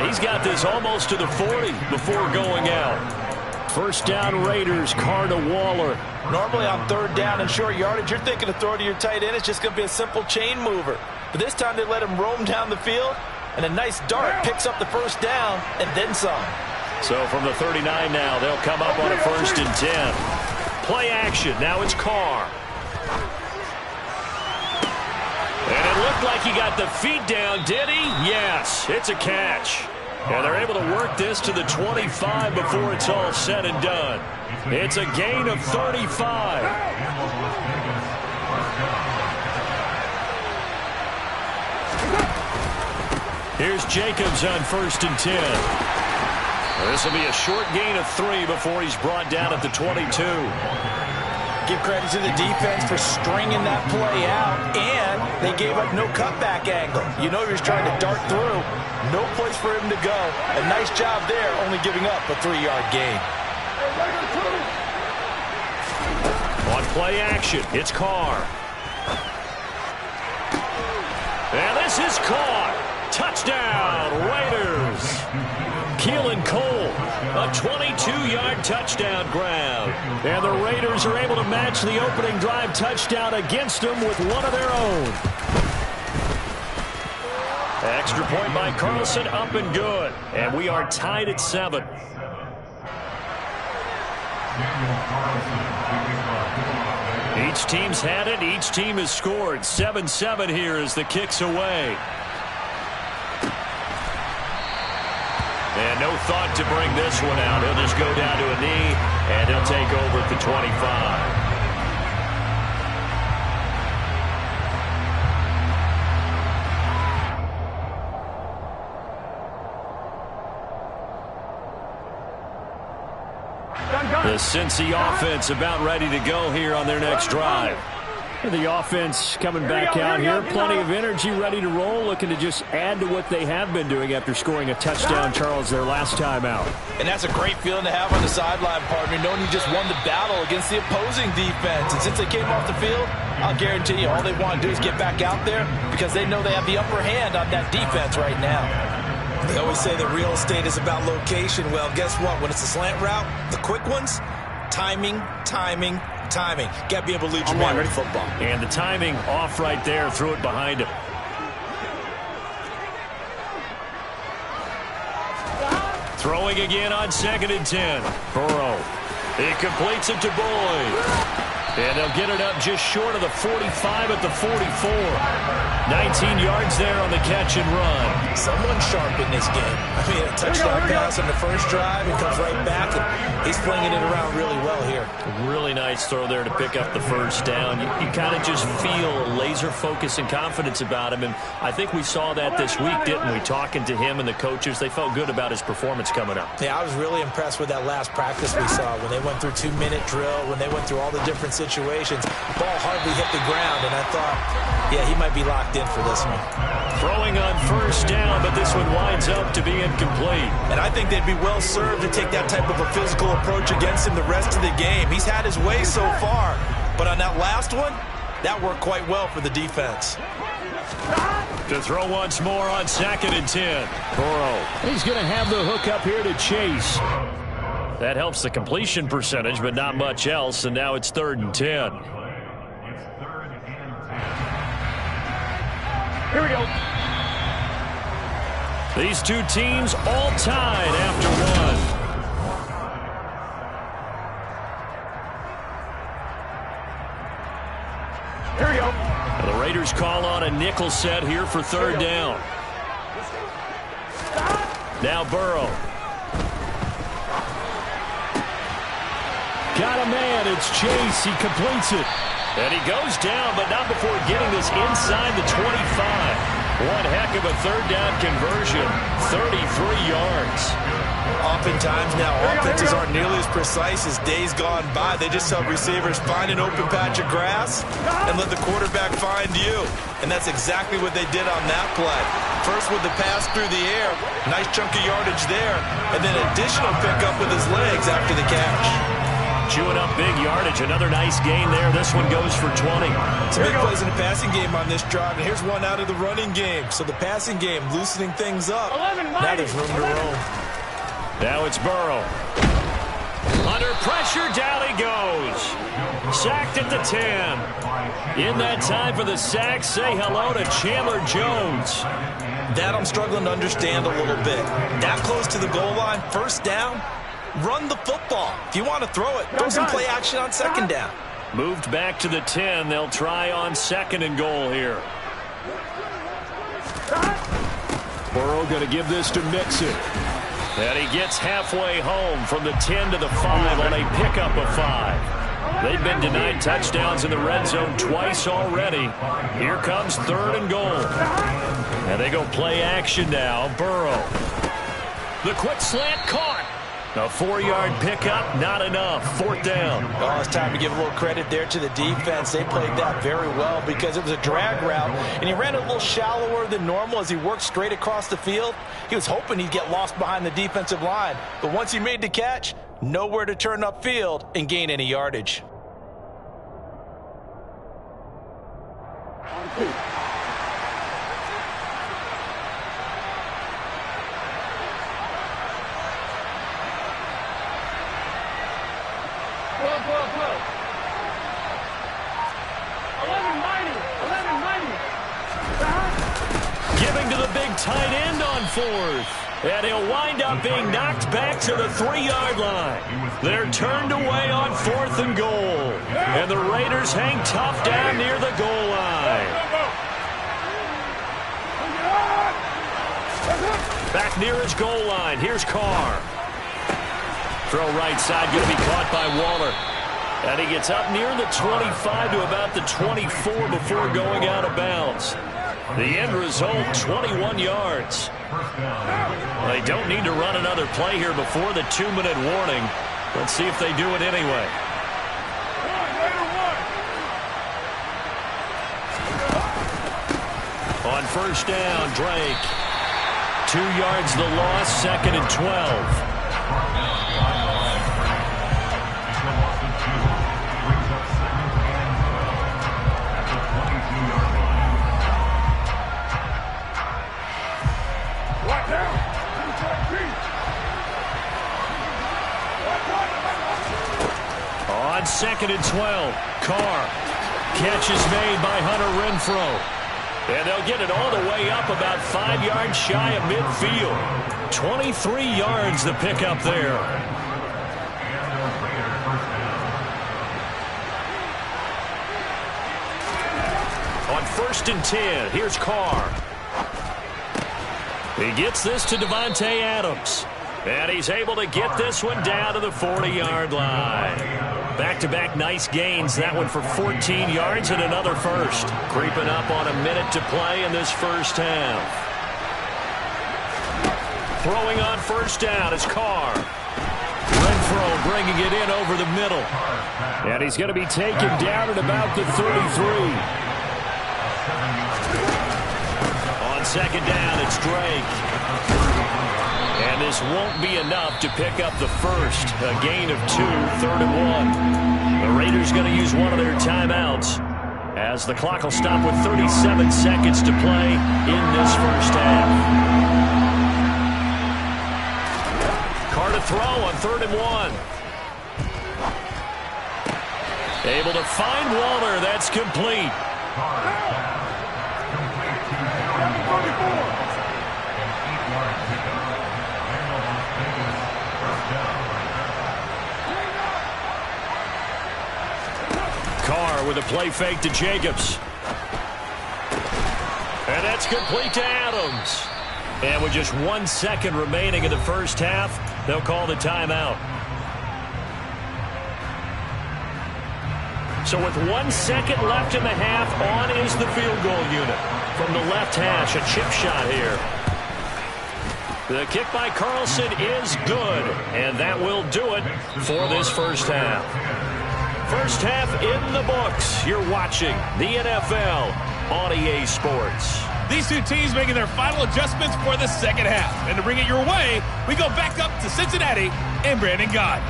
He's got this almost to the 40 before going out. First down Raiders, Carr to Waller. Normally on 3rd down and short yardage, you're thinking to throw to your tight end. It's just going to be a simple chain mover. But this time they let him roam down the field, and a nice dart picks up the 1st down and then some. So from the 39 now, they'll come up on a 1st and 10. Play action. Now it's Carr. And it looked like he got the feet down, did he? Yes, it's a catch. And they're able to work this to the 25 before it's all said and done. It's a gain of 35. Here's Jacobs on 1st and 10. This will be a short gain of 3 before he's brought down at the 22. Give credit to the defense for stringing that play out, and they gave up no cutback angle. You know he was trying to dart through. No place for him to go. A nice job there, only giving up a 3-yard gain. On play action, it's Carr. And this is caught. Touchdown, Raiders. Keelan Cole, a 22-yard touchdown grab. And the Raiders are able to match the opening drive touchdown against them with one of their own. Extra point by Carlson, up and good. And we are tied at 7. Each team's had it. Each team has scored. 7-7 here as the kick's away. And no thought to bring this one out. He'll just go down to a knee, and he'll take over at the 25. The Cincy offense about ready to go here on their next drive. The offense coming back out here. Plenty of energy, ready to roll, looking to just add to what they have been doing after scoring a touchdown, Charles, their last time out. And that's a great feeling to have on the sideline, partner, knowing you just won the battle against the opposing defense. And since they came off the field, I'll guarantee you all they want to do is get back out there because they know they have the upper hand on that defense right now. They always say that real estate is about location. Well, guess what? When it's a slant route, the quick ones, timing. Got to be able to lead your man to football. And the timing off right there. Threw it behind him. Throwing again on 2nd and 10. Burrow. He completes it to Boyd. And they'll get it up just short of the 45 at the 44. 19 yards there on the catch and run. Someone sharp in this game. I mean, a touchdown pass on the first drive and comes right back, and he's flinging it around really well here. Really nice throw there to pick up the first down. You kind of just feel laser focus and confidence about him, and I think we saw that this week, didn't we? Talking to him and the coaches, they felt good about his performance coming up. Yeah, I was really impressed with that last practice we saw when they went through 2-minute drill, when they went through all the different situations. Ball hardly hit the ground, and I thought, yeah, he might be locked in for this one. Throwing on first down, but this one winds up to be incomplete. And I think they'd be well served to take that type of a physical approach against him the rest of the game. He's had his way so far, but on that last one, that worked quite well for the defense. To throw once more on 2nd and 10. Burrow. He's going to have the hook up here to Chase. That helps the completion percentage, but not much else, and now it's 3rd and 10. Here we go. These two teams all tied after one. Here we go. Now the Raiders call on a nickel set here for 3rd down. Now Burrow. Got a man. It's Chase. He completes it. And he goes down, but not before getting this inside the 25. One heck of a 3rd down conversion. 33 yards. Oftentimes now, offenses aren't nearly as precise as days gone by. They just help receivers find an open patch of grass and let the quarterback find you. And that's exactly what they did on that play. First with the pass through the air, nice chunk of yardage there, and then additional pickup with his legs after the catch. Chewing up big yardage. Another nice gain there. This one goes for 20. Some big plays in the passing game on this drive, and here's one out of the running game. So the passing game loosening things up. Now there's room to roam. Now it's Burrow. Under pressure, down he goes. Sacked at the 10. In that time for the sack, say hello to Chandler Jones. That I'm struggling to understand a little bit. That close to the goal line, 1st down. Run the football. If you want to throw it, throw some play action on 2nd down. Moved back to the 10. They'll try on 2nd and goal here. Burrow going to give this to Mixon. And he gets halfway home from the 10 to the 5 on a pickup of 5. They've been denied touchdowns in the red zone twice already. Here comes 3rd and goal. And they go play action now. Burrow. The quick slant caught. A 4-yard pickup, not enough. 4th down. Oh, it's time to give a little credit there to the defense. They played that very well because it was a drag route, and he ran a little shallower than normal as he worked straight across the field. He was hoping he'd get lost behind the defensive line, but once he made the catch, nowhere to turn upfield and gain any yardage. Giving to the big tight end on 4th. And he'll wind up being knocked back to the 3-yard line. They're turned away on 4th and goal. And the Raiders hang tough down near the goal line. Back near his goal line. Here's Carr. Throw right side, going to be caught by Waller. And he gets up near the 25 to about the 24 before going out of bounds. The end result, 21 yards. They don't need to run another play here before the 2-minute warning. Let's see if they do it anyway. On first down, Drake. 2 yards the loss, 2nd and 12. On 2nd and 12, Carr. Catch is made by Hunter Renfrow. And they'll get it all the way up about 5 yards shy of midfield. 23 yards the pickup there. On 1st and 10, here's Carr. He gets this to Devontae Adams. And he's able to get this one down to the 40-yard line. Back-to-back nice gains. That one for 14 yards and another first. Creeping up on a minute to play in this first half. Throwing on first down is Carr. Renfrow bringing it in over the middle. And he's going to be taken down at about the 33. On 2nd down, it's Drake. And this won't be enough to pick up the first. A gain of 2, 3rd and 1. The Raiders going to use one of their timeouts as the clock will stop with 37 seconds to play in this first half. Carr to throw on 3rd and 1. Able to find Waller. That's complete. Carr with a play fake to Jacobs. And that's complete to Adams. And with just 1 second remaining in the first half, they'll call the timeout. So with 1 second left in the half, on is the field goal unit. From the left hash, a chip shot here. The kick by Carlson is good. And that will do it for this first half. First half in the books. You're watching the NFL on EA Sports. These two teams making their final adjustments for the second half. And to bring it your way, we go back up to Cincinnati and Brandon Gaudin.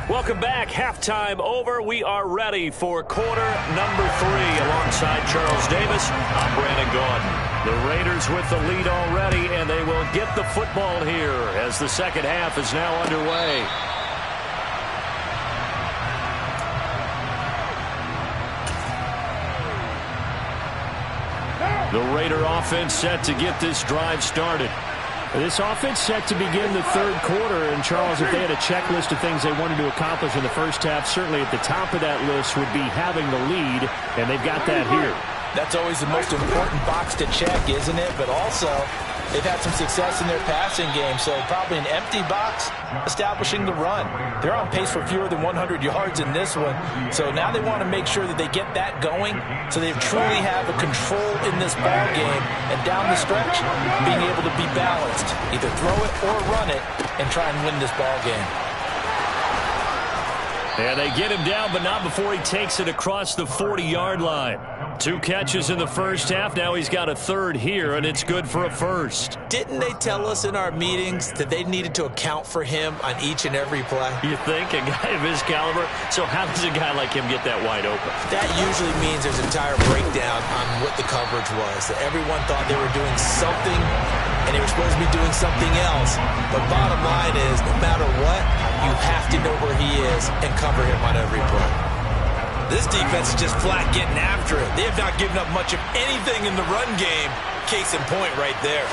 Welcome back. Halftime over. We are ready for quarter number 3. Alongside Charles Davis, I'm Brandon Gaudin. The Raiders with the lead already, and they will get the football here as the second half is now underway. The Raider offense set to get this drive started. This offense set to begin the 3rd quarter, and Charles, if they had a checklist of things they wanted to accomplish in the first half, certainly at the top of that list would be having the lead, and they've got that here. That's always the most important box to check, isn't it? But also, they've had some success in their passing game, so probably an empty box establishing the run. They're on pace for fewer than 100 yards in this one, so now they want to make sure that they get that going so they truly have a control in this ball game, and down the stretch, being able to be balanced, either throw it or run it, and try and win this ball game. And they get him down, but not before he takes it across the 40-yard line. 2 catches in the first half. Now he's got a 3rd here, and it's good for a first. Didn't they tell us in our meetings that they needed to account for him on each and every play? You think? A guy of his caliber? So how does a guy like him get that wide open? That usually means there's an entire breakdown on what the coverage was. That everyone thought they were doing something, and they were supposed to be doing something else. But bottom line is, no matter what, you have to know where he is and cover him on every play. This defense is just flat getting after it. They have not given up much of anything in the run game. Case in point right there.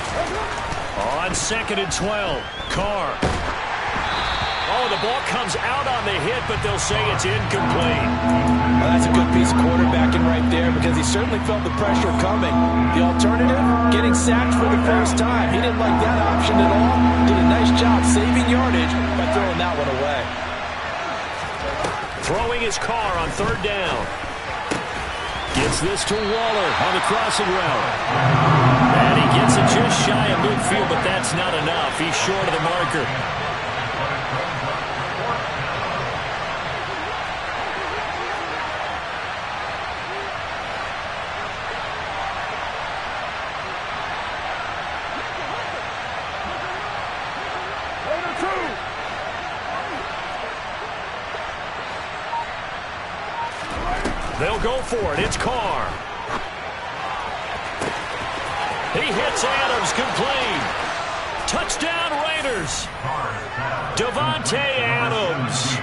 On 2nd and 12, Carr. Oh, the ball comes out on the hit, but they'll say it's incomplete. Well, that's a good piece of quarterbacking right there because he certainly felt the pressure coming. The alternative, getting sacked for the first time. He didn't like that option at all. Did a nice job saving yardage by throwing that one away. Throwing his Carr on 3rd down. Gets this to Waller on the crossing route. And he gets it just shy of midfield, but that's not enough. He's short of the marker. They'll go for it. It's Carr. He hits Adams complete. Touchdown Raiders. Davante Adams,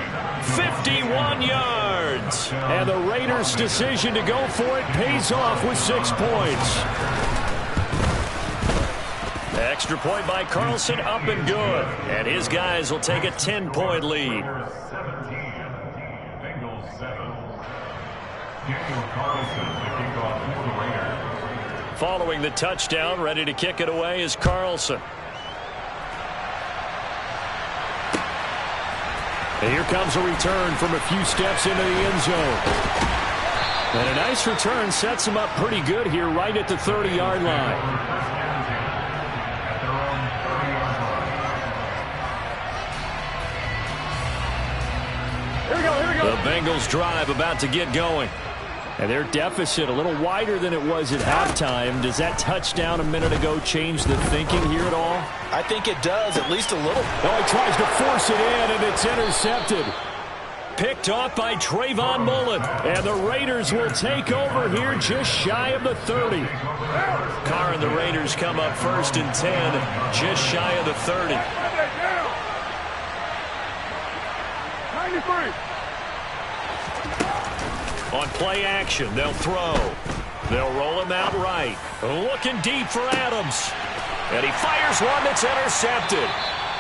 51 yards. And the Raiders' decision to go for it pays off with 6 points. Extra point by Carlson, up and good. And his guys will take a 10-point lead. Following the touchdown, ready to kick it away is Carlson. And here comes a return from a few steps into the end zone. And a nice return sets him up pretty good here right at the 30-yard line. The Bengals drive about to get going. And their deficit a little wider than it was at halftime. Does that touchdown a minute ago change the thinking here at all? I think it does, at least a little. Oh, he tries to force it in, and it's intercepted. Picked off by Trayvon Mullen. And the Raiders will take over here just shy of the 30. Carr and the Raiders come up 1st and 10, just shy of the 30. 93. On play action, they'll throw. They'll roll him out right. Looking deep for Adams. And he fires one that's intercepted.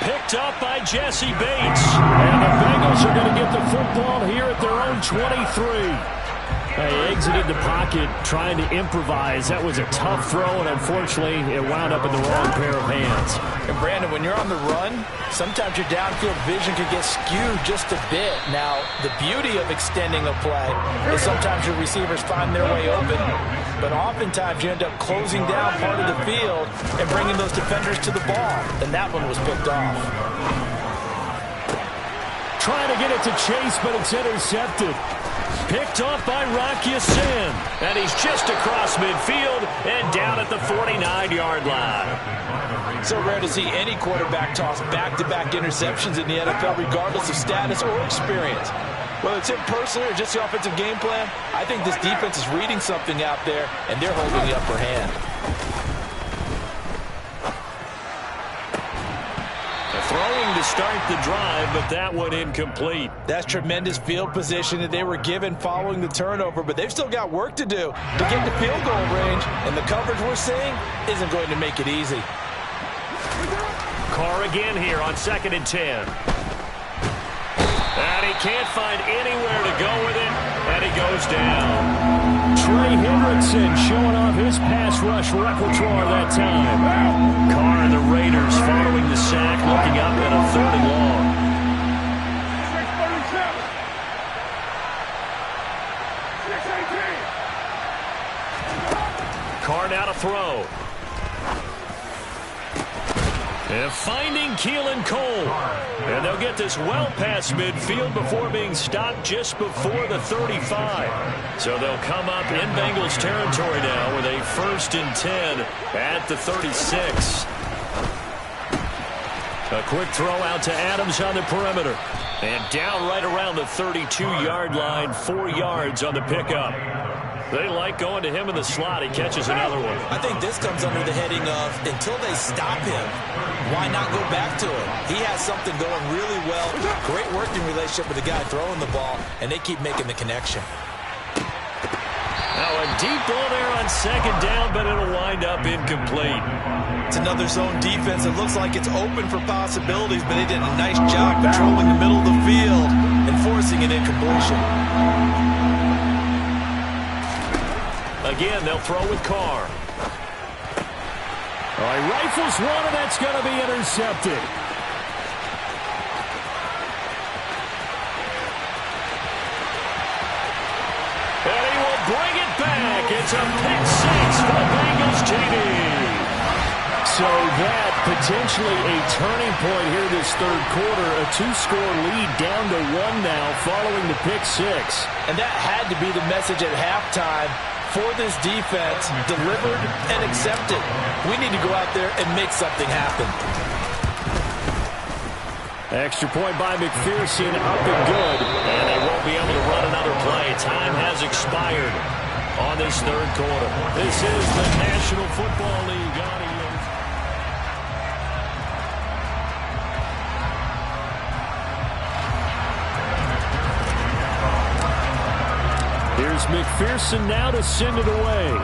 Picked up by Jesse Bates. And the Bengals are going to get the football here at their own 23. They exited the pocket trying to improvise. That was a tough throw, and unfortunately, it wound up in the wrong pair of hands. And Brandon, when you're on the run, sometimes your downfield vision can get skewed just a bit. Now, the beauty of extending a play is sometimes your receivers find their way open, but oftentimes you end up closing down part of the field and bringing those defenders to the ball, and that one was picked off. Trying to get it to Chase, but it's intercepted. Picked off by Rocky Sin. And he's just across midfield and down at the 49-yard line. So rare to see any quarterback toss back-to-back interceptions in the NFL, regardless of status or experience. Whether it's him personally or just the offensive game plan, I think this defense is reading something out there, and they're holding the upper hand. Throwing to start the drive, but that one incomplete. That's tremendous field position that they were given following the turnover, but they've still got work to do to get to field goal range, and the coverage we're seeing isn't going to make it easy. Carr again here on 2nd and 10. And he can't find anywhere to go with it, and he goes down. Trey Hendrickson showing off his pass rush repertoire that time. Carr and the Raiders following the sack, looking up at a 3rd and long. 6-18. Carr now to throw. And finding Keelan Cole. And they'll get this well past midfield before being stopped just before the 35. So they'll come up in Bengals territory now with a 1st and 10 at the 36. A quick throw out to Adams on the perimeter. And down right around the 32-yard line, 4 yards on the pickup. They like going to him in the slot. He catches another one. I think this comes under the heading of until they stop him, why not go back to him? He has something going really well. Great working relationship with the guy throwing the ball, and they keep making the connection. Now a deep ball there on 2nd down, but it'll wind up incomplete. It's another zone defense. It looks like it's open for possibilities, but they did a nice job controlling the middle of the field and forcing an incompletion. Again, they'll throw with Carr. All right, rifles one, and that's going to be intercepted. And he will bring it back. It's a pick 6 for the Bengals, JD. So that potentially a turning point here this 3rd quarter. A 2-score lead down to 1 now following the pick 6. And that had to be the message at halftime for this defense, delivered and accepted. We need to go out there and make something happen. Extra point by McPherson, up and good. And they won't won't be able to run another play. Time has expired on this third quarter. This is the National Football League audio. Here's McPherson now to send it away.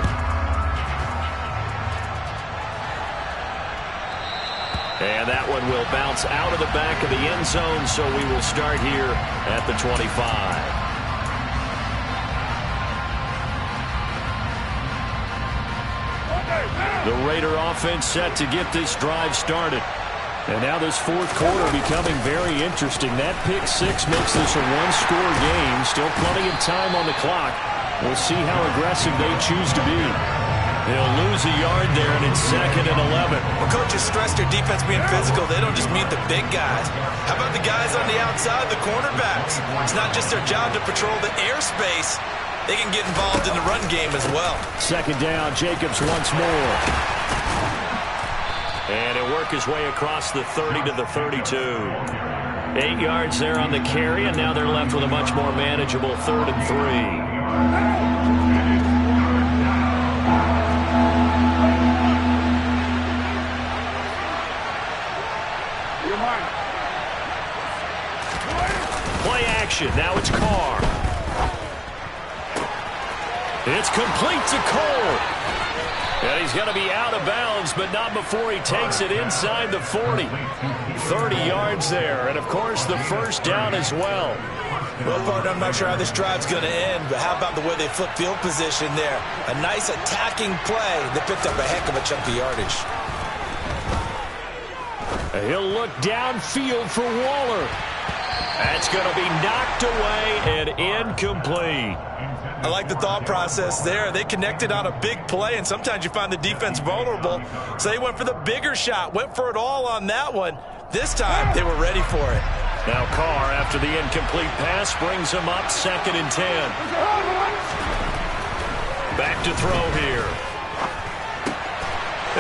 And that one will bounce out of the back of the end zone, so we will start here at the 25. The Raider offense set to get this drive started. And now this fourth quarter becoming very interesting. That pick six makes this a one-score game. Still plenty of time on the clock. We'll see how aggressive they choose to be. They'll lose a yard there, and it's 2nd and 11. Well, coaches stress their defense being physical. They don't just mean the big guys. How about the guys on the outside, the cornerbacks? It's not just their job to patrol the airspace. They can get involved in the run game as well. 2nd down, Jacobs once more. And he'll work his way across the 30 to the 32. 8 yards there on the carry, and now they're left with a much more manageable 3rd and 3. Play action. Now it's Carr. It's complete to Cole. And he's going to be out of bounds, but not before he takes it inside the 40. 30 yards there, and, of course, the first down as well. Well, partner, I'm not sure how this drive's going to end, but how about the way they flip field position there? A nice attacking play. They picked up a heck of a chunk of yardage. He'll look downfield for Waller. That's going to be knocked away and incomplete. I like the thought process there. They connected on a big play, and sometimes you find the defense vulnerable. So they went for the bigger shot, went for it all on that one. This time, they were ready for it. Now Carr, after the incomplete pass, brings him up 2nd and 10. Back to throw here.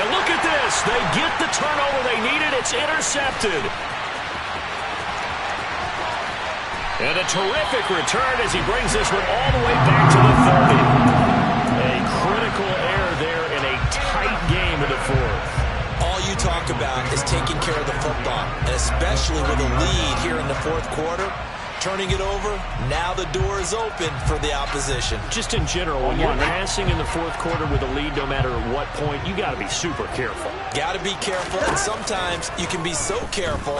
And look at this. They get the turnover they needed. It's intercepted. And a terrific return as he brings this one all the way back to the 30. A critical error there in a tight game in the fourth. All you talk about is taking care of the football, and especially with a lead here in the fourth quarter. Turning it over, now the door is open for the opposition. Just in general, when you're passing in the fourth quarter with a lead, no matter what point, you got to be super careful. Got to be careful, and sometimes you can be so careful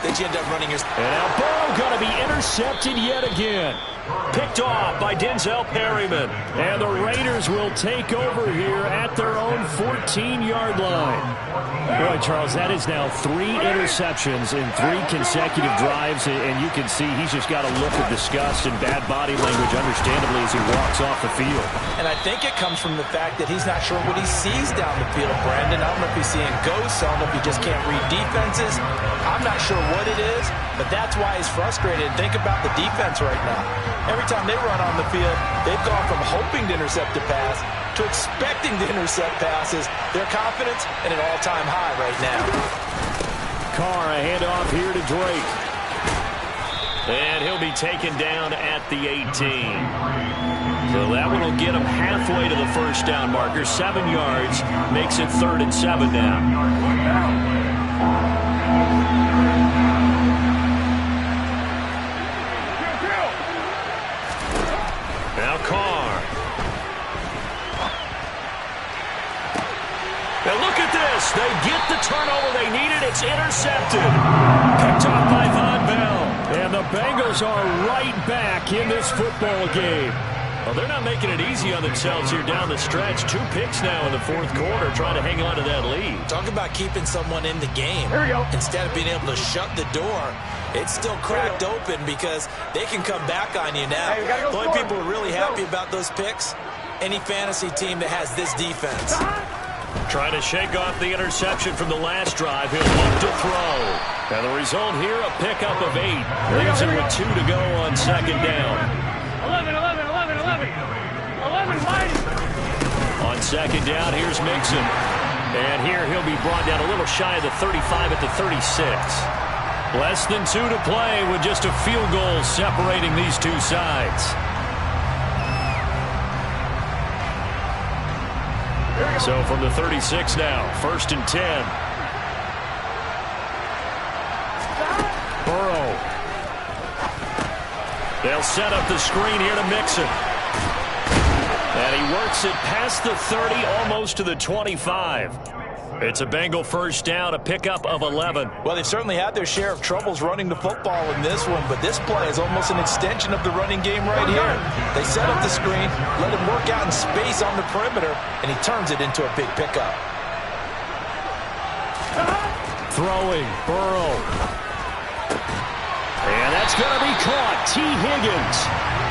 that you end up running your... And now Burrow going to be intercepted yet again. Picked off by Denzel Perryman. And the Raiders will take over here at their own 14-yard line. Boy, Charles, that is now 3 interceptions in 3 consecutive drives, and you can see he's just got a look of disgust and bad body language, understandably, as he walks off the field. And I think it comes from the fact that he's not sure what he sees down the field, Brandon. I don't know if he's seeing ghosts. I don't know if he just can't read defenses. I'm not sure what it is, but that's why he's frustrated. Think about the defense right now. Every time they run on the field, they've gone from hoping to intercept a pass to expecting to intercept passes. Their confidence at an all-time high right now. Carr, a handoff here to Drake. And he'll be taken down at the 18. So that one will get him halfway to the first down marker. 7 yards makes it 3rd and 7 now. Now Carr. And look at this. They get the turnover they needed. It's intercepted. Picked off by Von Bell. And the Bengals are right back in this football game. Well, they're not making it easy on themselves here down the stretch. 2 picks now in the fourth quarter, trying to hang on to that lead. Talk about keeping someone in the game. Here we go. Instead of being able to shut the door, it's still cracked open because they can come back on you now. The only people who are really happy about those picks, any fantasy team that has this defense. Trying to shake off the interception from the last drive. He'll look to throw. And the result here, a pickup of 8. Leaves it with 2 to go on 2nd down. 11. On 2nd down, here's Mixon. And here he'll be brought down a little shy of the 35 at the 36. Less than 2 to play with just a field goal separating these two sides. So from the 36 now, 1st and 10. Burrow. They'll set up the screen here to Mixon. And he works it past the 30, almost to the 25. It's a Bengal first down, a pickup of 11. Well, they've certainly had their share of troubles running the football in this one, but this play is almost an extension of the running game right here. They set up the screen, let him work out in space on the perimeter, and he turns it into a big pickup. Throwing, Burrow. And that's going to be caught. T. Higgins.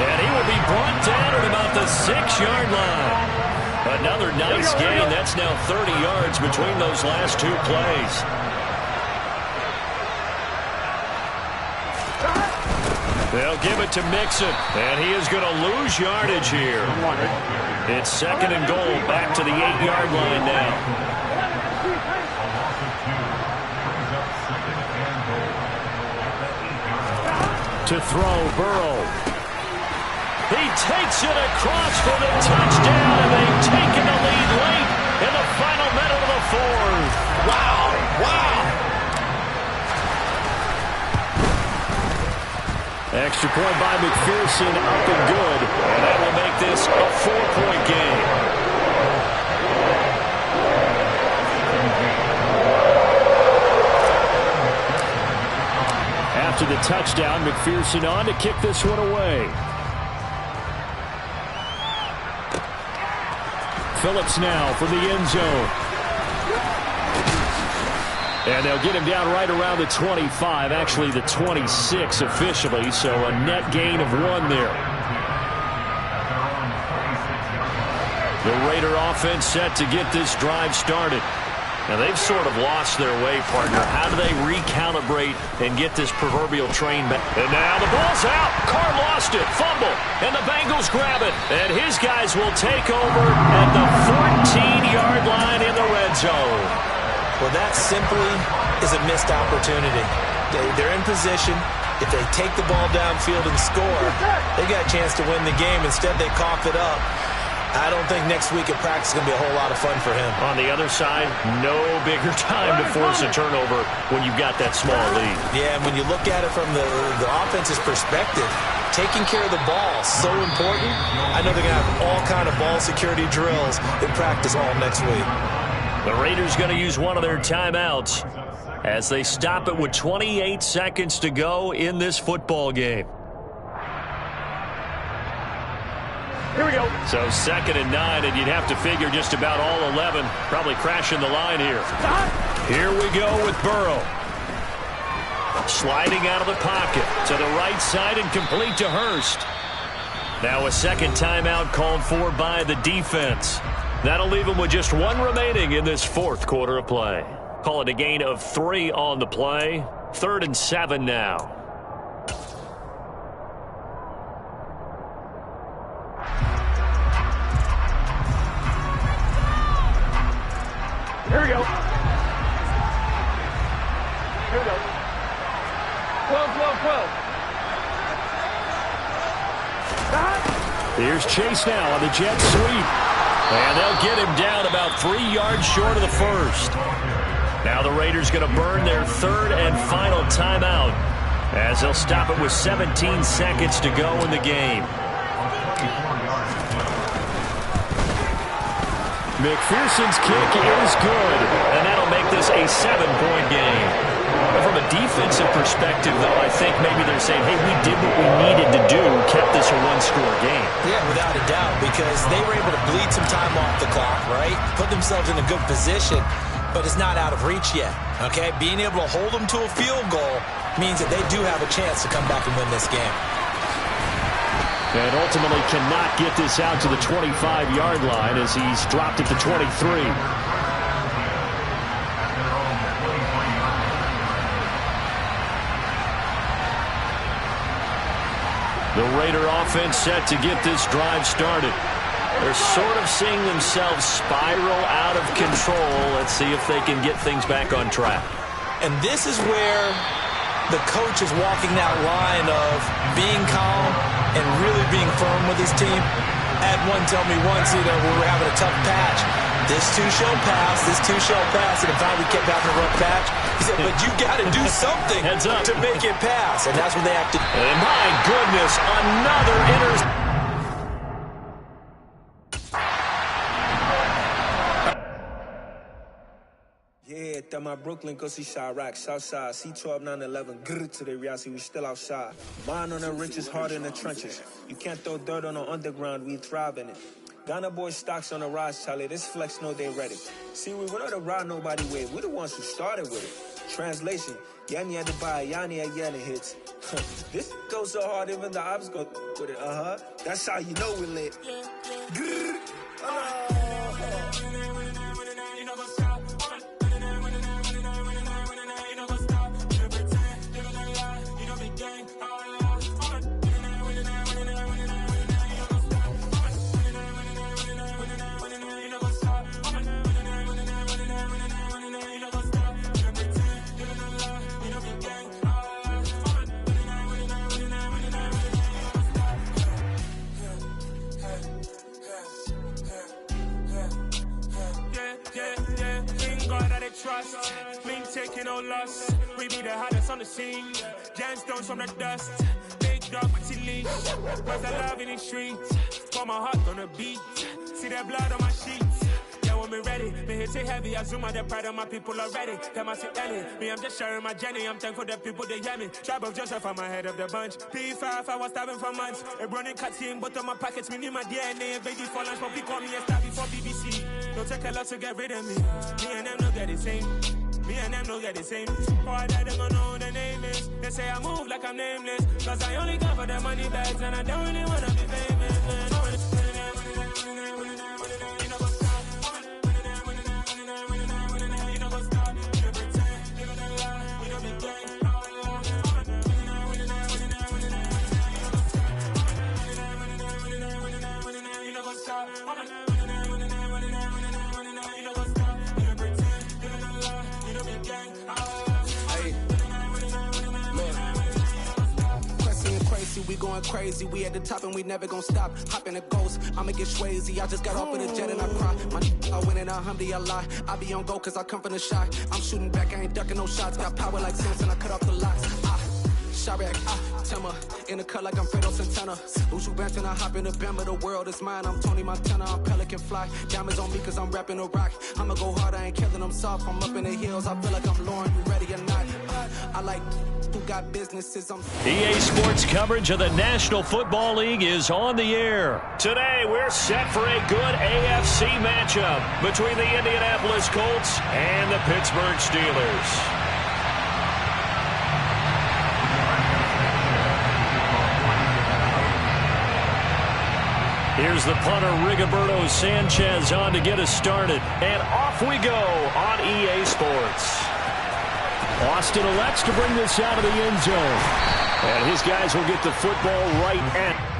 And he will be brought down at about the 6-yard line. Another nice gain. That's now 30 yards between those last two plays. They'll give it to Mixon. And he is going to lose yardage here. It's 2nd and goal, back to the 8-yard line now. To throw, Burrow. He takes it across for the touchdown, and they've taken the lead late in the final minute of the 4th. Wow, wow. Extra point by McPherson, up and good, and that will make this a 4-point game. After the touchdown, McPherson on to kick this one away. Phillips now from the end zone. And they'll get him down right around the 25, actually the 26 officially, so a net gain of 1 there. The Raider offense set to get this drive started. Now, they've sort of lost their way, partner. How do they recalibrate and get this proverbial train back? And now the ball's out. Carr lost it. Fumble. And the Bengals grab it. And his guys will take over at the 14-yard line in the red zone. Well, that simply is a missed opportunity. They're in position. If they take the ball downfield and score, they got a chance to win the game. Instead, they cough it up. I don't think next week at practice is going to be a whole lot of fun for him. On the other side, no bigger time to force a turnover when you've got that small lead. Yeah, and when you look at it from the offense's perspective, taking care of the ball is so important. I know they're going to have all kind of ball security drills in practice all next week. The Raiders going to use one of their timeouts as they stop it with 28 seconds to go in this football game. Here we go. So 2nd and 9, and you'd have to figure just about all 11 probably crashing the line here. Here we go with Burrow. Sliding out of the pocket to the right side and complete to Hurst. Now a second timeout called for by the defense. That'll leave them with just 1 remaining in this 4th quarter of play. Call it a gain of 3 on the play. 3rd and 7 now. Here we go. Here we go. 12, 12, 12. Here's Chase now on the jet sweep. And they'll get him down about 3 yards short of the 1st. Now the Raiders going to burn their 3rd and final timeout as they'll stop it with 17 seconds to go in the game. McPherson's kick is good, and that'll make this a 7-point game. But from a defensive perspective, though, I think maybe they're saying, hey, we did what we needed to do, kept this a 1-score game. Yeah, without a doubt, because they were able to bleed some time off the clock, right? Put themselves in a good position, but it's not out of reach yet, okay? Being able to hold them to a field goal means that they do have a chance to come back and win this game. And ultimately cannot get this out to the 25-yard line as he's dropped at the 23. The Raider offense set to get this drive started. They're sort of seeing themselves spiral out of control. Let's see if they can get things back on track. And this is where the coach is walking that line of being calm and really being firm with his team. I had one tell me once, we were having a tough patch. This too shall pass, this too shall pass. And in fact, we kept having a rough patch. He said, but you got to do something to make it pass. And that's when they acted. And my goodness, another interception. Yeah, that my Brooklyn, go see Chirac, Southside, C12, 911, grrr to the reality, we still outside. Mine on the riches, hard in the trenches. You can't throw dirt on the underground, we thrive in it. Ghana boys stocks on the rise, Charlie, this flex know they ready. See, we not to ride nobody with, we the ones who started with it. Translation, Yanni had to buy Yanni at Yanni hits. This goes so hard, even the ops go with it, That's how you know we lit. Grrr. Trust, mean taking no loss. We be the hottest on the scene. Gemstones from the dust. Big dog with your leash. Cause I love in the streets. Pour my heart on the beat. See that blood on my sheets. Yeah, when me ready, me hit it heavy. I zoom out the pride of my people already. Them I see Ellie. Me, I'm just sharing my journey. I'm thankful that people they hear me. Tribe of Joseph, I'm ahead of the bunch. P5, I was starving for months. A running cut team, but on my pockets, me need my DNA. Baby for lunch, but call me a star before BBC. Don't take a lot to get rid of me. Me and them don't get the same. Me and them don't get the same. Boy, that they gonna know who the name is. They say I move like I'm nameless. Cause I only come for the money bags and I don't really wanna be famous. We going crazy, we at the top and we never gonna stop. Hop in a ghost, I'ma get swayzy. I just got off of the jet and I cry. I win in a Humvee, I lie. I be on go cause I come from the shot. I'm shooting back, I ain't ducking no shots. Got power like Samson, I cut off the locks. Chirac, Timmer, in the cut like I'm Fredo Santana. Lose you bench and I hop in the Bama, the world is mine. I'm Tony Montana, I'm Pelican Fly. Diamonds on me cause I'm rapping a rock. I'ma go hard, I ain't killing them soft. I'm up in the hills, I feel like I'm Lauren, you ready or not? I like who got businesses. EA Sports coverage of the National Football League is on the air. Today we're set for a good AFC matchup between the Indianapolis Colts and the Pittsburgh Steelers. Here's the punter, Rigoberto Sanchez, on to get us started. And off we go on EA Sports. Austin elects to bring this out of the end zone. And his guys will get the football right at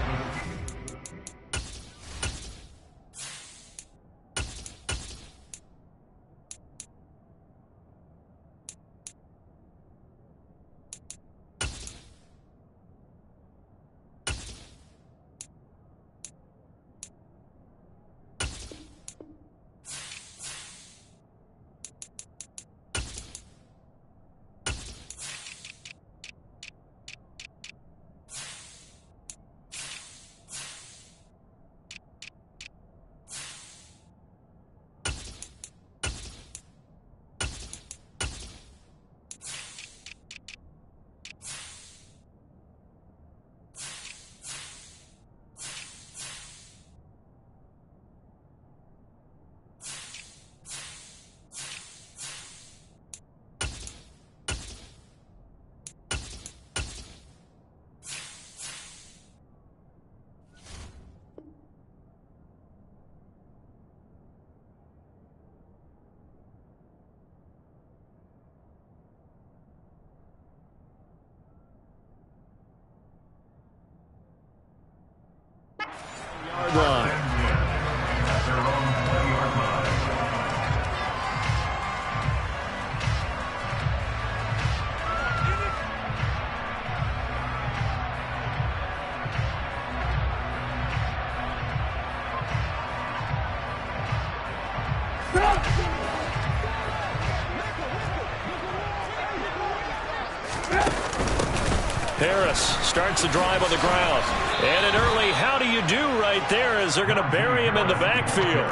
Harris starts the drive on the ground. And an early how do you do right there as they're going to bury him in the backfield.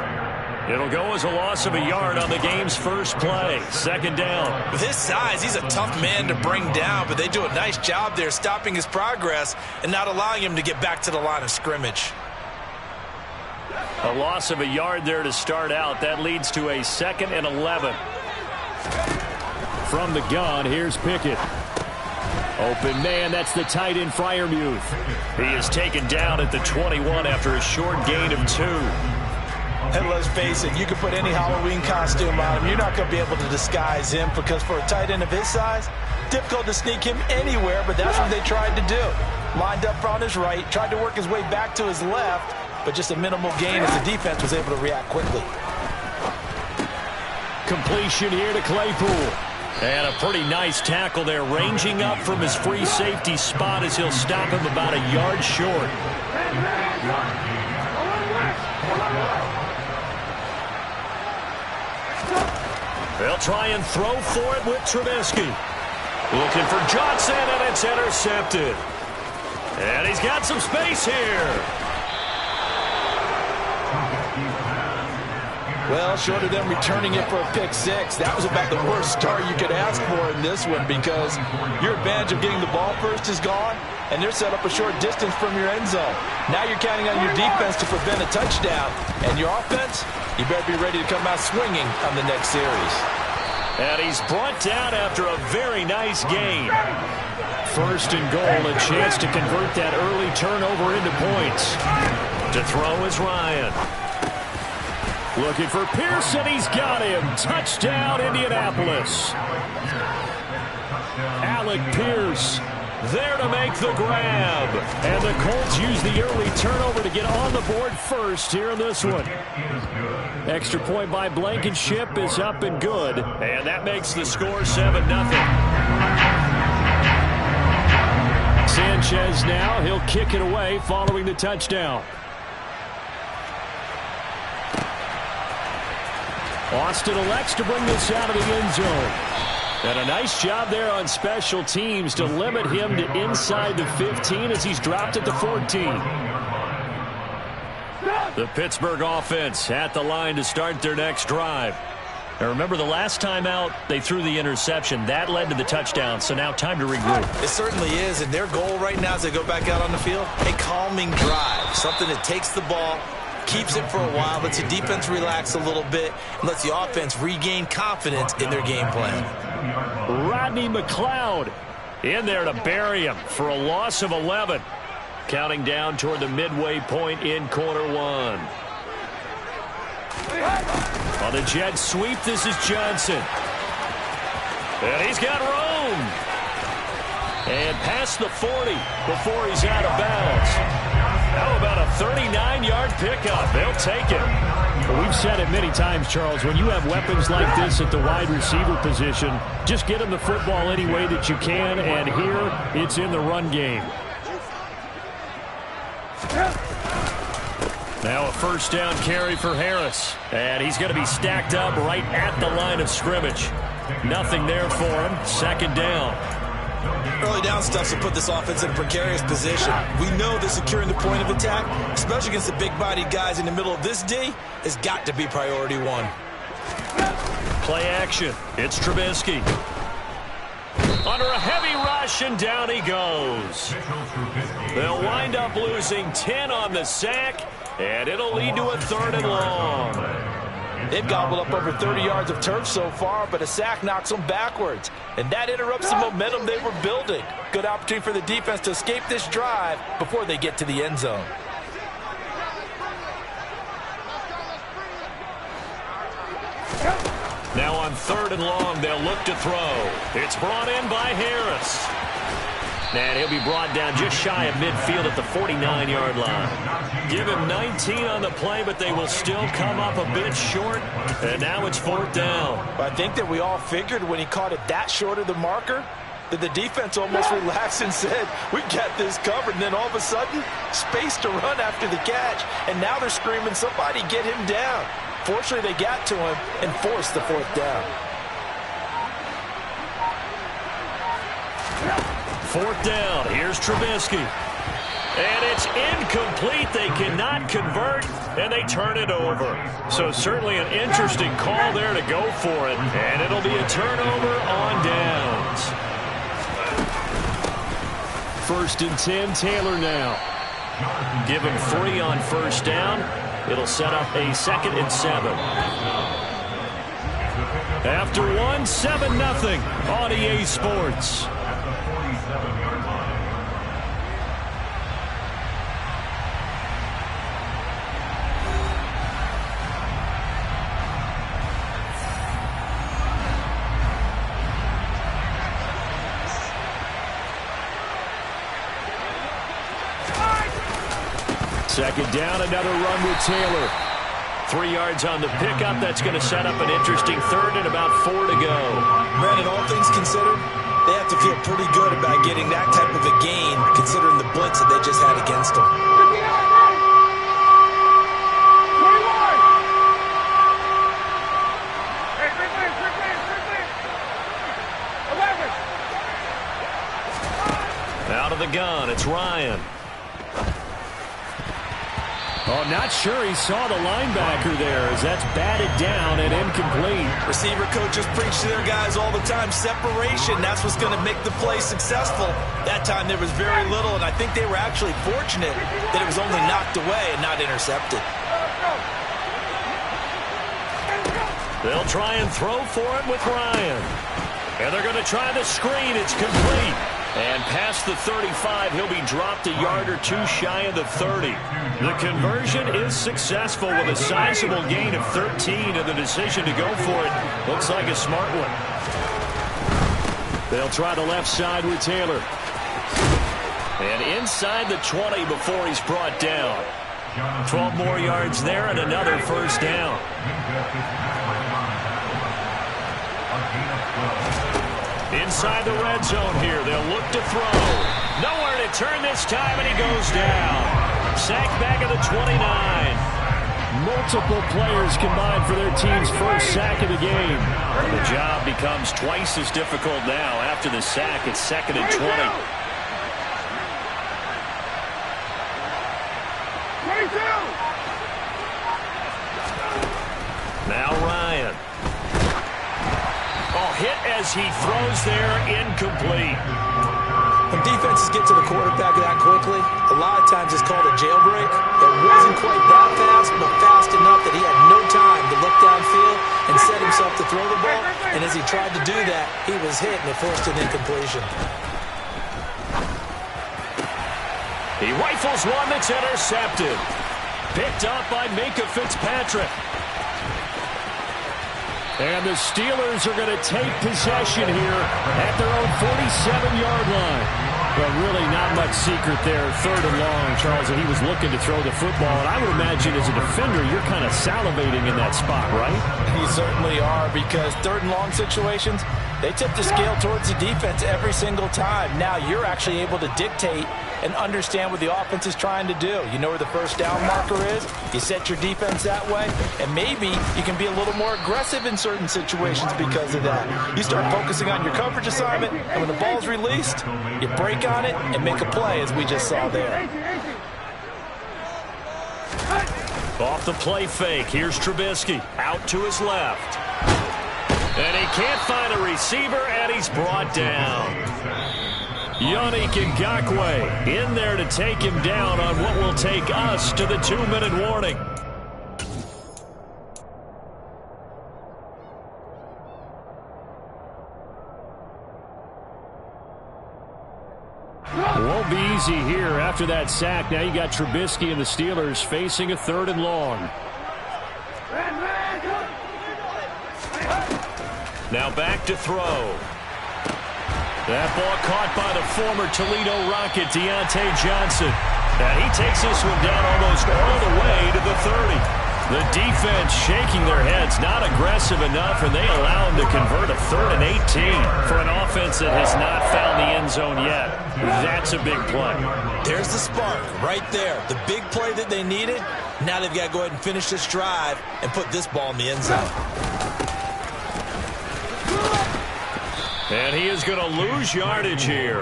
It'll go as a loss of a yard on the game's first play. Second down. With his size, he's a tough man to bring down, but they do a nice job there stopping his progress and not allowing him to get back to the line of scrimmage. A loss of a yard there to start out. That leads to a 2nd and 11. From the gun, here's Pickett. Open man, that's the tight end Freiermuth. He is taken down at the 21 after a short gain of 2. And let's face it, you can put any Halloween costume on him. You're not going to be able to disguise him because for a tight end of his size, difficult to sneak him anywhere, but that's what they tried to do. Lined up on his right, tried to work his way back to his left, but just a minimal gain as the defense was able to react quickly. Completion here to Claypool. And a pretty nice tackle there, ranging up from his free safety spot as he'll stop him about a yard short. They'll try and throw for it with Trubisky. Looking for Johnson, and it's intercepted. And he's got some space here. Well, short of them returning it for a pick 6, that was about the worst start you could ask for in this one because your advantage of getting the ball first is gone, and they're set up a short distance from your end zone. Now you're counting on your defense to prevent a touchdown, and your offense, you better be ready to come out swinging on the next series. And he's brought down after a very nice gain. First and goal, a chance to convert that early turnover into points. To throw is Ryan. Looking for Pearson, he's got him. Touchdown, Indianapolis. Alec Pierce there to make the grab. And the Colts use the early turnover to get on the board first here in this one. Extra point by Blankenship is up and good. And that makes the score 7-0. Sanchez now, he'll kick it away following the touchdown. Austin elects to bring this out of the end zone. And a nice job there on special teams to limit him to inside the 15 as he's dropped at the 14. The Pittsburgh offense at the line to start their next drive. Now remember, the last time out, they threw the interception. That led to the touchdown, so now time to regroup. It certainly is, and their goal right now as they go back out on the field, a calming drive, something that takes the ball, keeps it for a while, lets the defense relax a little bit, and lets the offense regain confidence in their game plan. Rodney McLeod in there to bury him for a loss of 11. Counting down toward the midway point in quarter 1. On the jet sweep, this is Johnson. And he's got room. And past the 40 before he's out of bounds. How about a 39-yard pickup? They'll take it. Well, we've said it many times, Charles, when you have weapons like this at the wide receiver position, just get them the football any way that you can, and here it's in the run game. Now a first down carry for Harris. And he's going to be stacked up right at the line of scrimmage. Nothing there for him. Second down. Early down stuff to put this offense in a precarious position. We know that securing the point of attack, especially against the big-bodied guys in the middle of this D, has got to be priority 1. Play action. It's Trubisky. Under a heavy rush, and down he goes. They'll wind up losing 10 on the sack, and it'll lead to a 3rd and long. They've gobbled up over 30 yards of turf so far, but a sack knocks them backwards. And that interrupts the momentum they were building. Good opportunity for the defense to escape this drive before they get to the end zone. Now on 3rd and long, they'll look to throw. It's brought in by Harris. And he'll be brought down just shy of midfield at the 49-yard line. Give him 19 on the play, but they will still come up a bit short. And now it's 4th down. I think that we all figured when he caught it that short of the marker that the defense almost relaxed and said, we got this covered. And then all of a sudden, space to run after the catch. And now they're screaming, somebody get him down. Fortunately, they got to him and forced the 4th down. 4th down. Here's Trubisky. And it's incomplete. They cannot convert, and they turn it over. So certainly an interesting call there to go for it. And it'll be a turnover on downs. 1st and 10, Taylor now. Give him 3 on 1st down. It'll set up a 2nd and 7. After 1, 7-0 on EA Sports. Second down, another run with Taylor. 3 yards on the pickup. That's going to set up an interesting 3rd and about 4 to go. Brandon, all things considered, they have to feel pretty good about getting that type of a gain, considering the blitz that they just had against them. Out of the gun, it's Ryan. Oh, not sure he saw the linebacker there as that's batted down and incomplete. Receiver coaches preach to their guys all the time. Separation, that's what's going to make the play successful. That time there was very little, and I think they were actually fortunate that it was only knocked away and not intercepted. They'll try and throw for it with Ryan. And they're going to try the screen. It's complete. And past the 35, he'll be dropped a yard or 2 shy of the 30. The conversion is successful with a sizable gain of 13, and the decision to go for it looks like a smart one. They'll try the left side with Taylor. And inside the 20 before he's brought down. 12 more yards there and another 1st down. Inside the red zone here. They'll look to throw. Nowhere to turn this time, and he goes down. Sacked back at the 29. Multiple players combined for their team's 1st sack of the game. The job becomes twice as difficult now. After the sack, it's 2nd and 20. Now Ryan. Hit as he throws there, incomplete. When defenses get to the quarterback that quickly, a lot of times it's called a jailbreak. It wasn't quite that fast, but fast enough that he had no time to look downfield and set himself to throw the ball. And as he tried to do that, he was hit and it forced an incompletion. He rifles one that's intercepted. Picked up by Minka Fitzpatrick. And the Steelers are going to take possession here at their own 47-yard line. But really not much secret there. 3rd and long, Charles, and he was looking to throw the football. And I would imagine as a defender, you're kind of salivating in that spot, right? You certainly are, because 3rd and long situations, they tip the scale towards the defense every single time. Now you're actually able to dictate and understand what the offense is trying to do. You know where the 1st down marker is. You set your defense that way, and maybe you can be a little more aggressive in certain situations because of that. You start focusing on your coverage assignment, and when the ball's released, you break on it and make a play, as we just saw there. Off the play fake, here's Trubisky. Out to his left. And he can't find a receiver, and he's brought down. Yannick Ngakoue in there to take him down on what will take us to the 2-minute warning. Won't be easy here after that sack. Now you got Trubisky and the Steelers facing a 3rd and long. Now back to throw. That ball caught by the former Toledo Rocket, Deontay Johnson. And he takes this one down almost all the way to the 30. The defense shaking their heads, not aggressive enough, and they allow him to convert a 3rd and 18 for an offense that has not found the end zone yet. That's a big play. There's the spark right there. The big play that they needed. Now they've got to go ahead and finish this drive and put this ball in the end zone. And he is going to lose yardage here.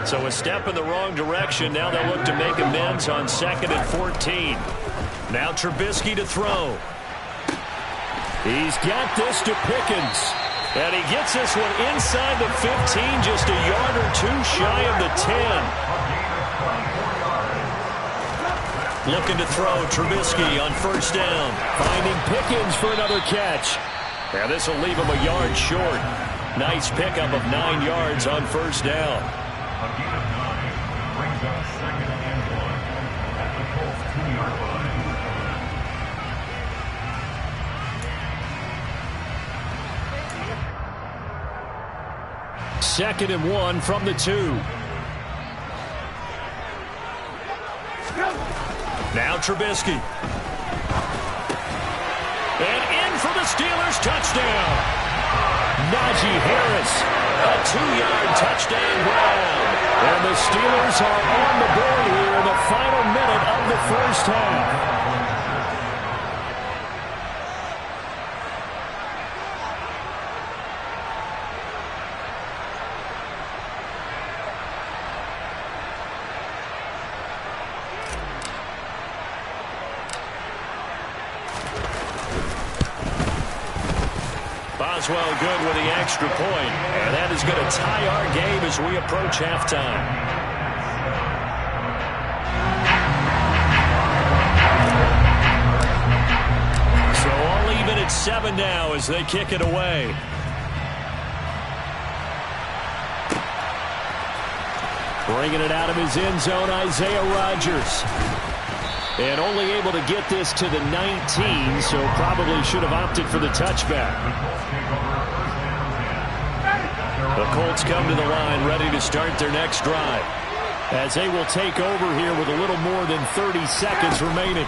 So a step in the wrong direction. Now they'll look to make amends on 2nd and 14. Now Trubisky to throw. He's got this to Pickens. And he gets this one inside the 15, just a yard or two shy of the 10. Looking to throw Trubisky on 1st down. Finding Pickens for another catch. And this will leave him a yard short. Nice pickup of 9 yards on 1st down. A gain of 9 brings up 2nd and 1 at the Colts 2-yard line. 2nd and 1 from the 2. Now Trubisky. And in for the Steelers, touchdown. Najee Harris, a 2-yard touchdown grab. And the Steelers are on the board here in the final minute of the 1st half. Boswell good with the extra point, and that is going to tie our game as we approach halftime. So all even at 7 now as they kick it away. Bringing it out of his end zone, Isaiah Rodgers. And only able to get this to the 19, so probably should have opted for the touchback. The Colts come to the line ready to start their next drive. As they will take over here with a little more than 30 seconds remaining.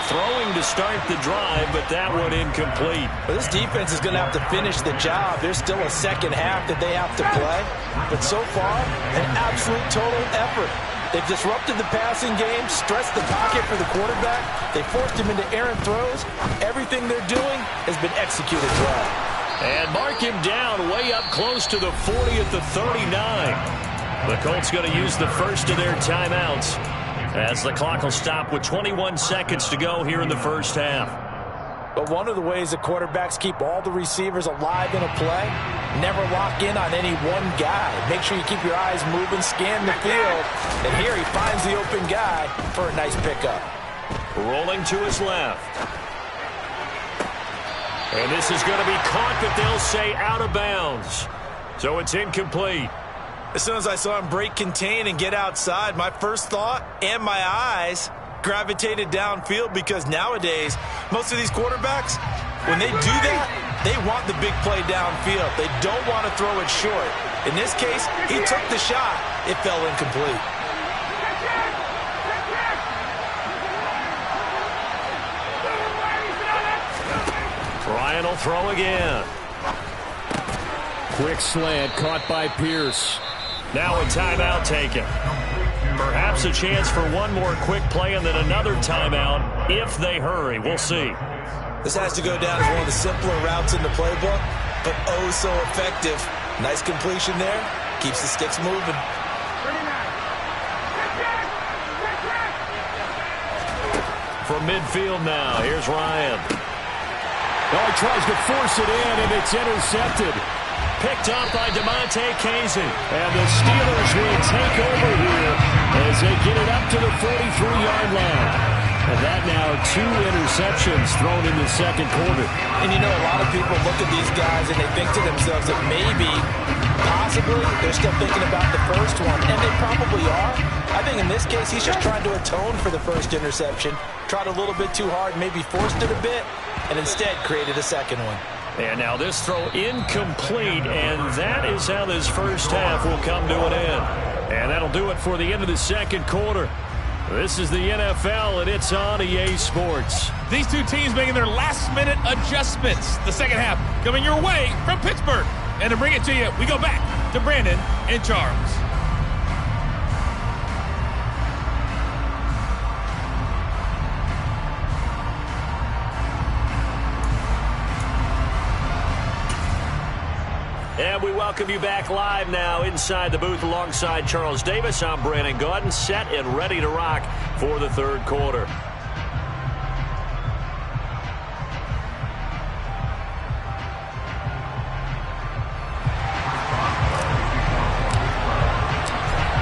Throwing to start the drive, but that one incomplete. Well, this defense is going to have to finish the job. There's still a second half that they have to play. But so far, an absolute total effort. They've disrupted the passing game, stressed the pocket for the quarterback. They forced him into errant throws. Everything they're doing has been executed well. And mark him down way up close to the 40 at the 39. The Colts going to use the first of their timeouts as the clock will stop with 21 seconds to go here in the 1st half. But one of the ways the quarterbacks keep all the receivers alive in a play, never lock in on any one guy. Make sure you keep your eyes moving, scan the field. And here he finds the open guy for a nice pickup. Rolling to his left. And this is going to be caught, but they'll say out of bounds. So it's incomplete. As soon as I saw him break contain and get outside, my first thought and my eyes gravitated downfield, because nowadays, most of these quarterbacks, when they do that, they want the big play downfield. They don't want to throw it short. In this case, he took the shot. It fell incomplete. Ryan will throw again. Quick slant caught by Pierce. Now a timeout taken. Perhaps a chance for one more quick play and then another timeout if they hurry. We'll see. This has to go down as one of the simpler routes in the playbook, but oh so effective. Nice completion there. Keeps the sticks moving. From midfield now, here's Ryan. Oh, he tries to force it in, and it's intercepted. Picked up by DeMonte Casey. And the Steelers will take over here as they get it up to the 43-yard line. And that now 2 interceptions thrown in the 2nd quarter. And you know, a lot of people look at these guys and they think to themselves that maybe, possibly, they're still thinking about the first one. And they probably are. I think in this case, he's just trying to atone for the first interception. Tried a little bit too hard, maybe forced it a bit, and instead created a second one. And now this throw incomplete, and that is how this first half will come to an end. And that'll do it for the end of the 2nd quarter. This is the NFL, and it's on EA Sports. These two teams making their last-minute adjustments. The 2nd half coming your way from Pittsburgh. And to bring it to you, we go back to Brandon and Charles. And we welcome you back live now inside the booth alongside Charles Davis. I'm Brandon Gaudin, set and ready to rock for the third quarter.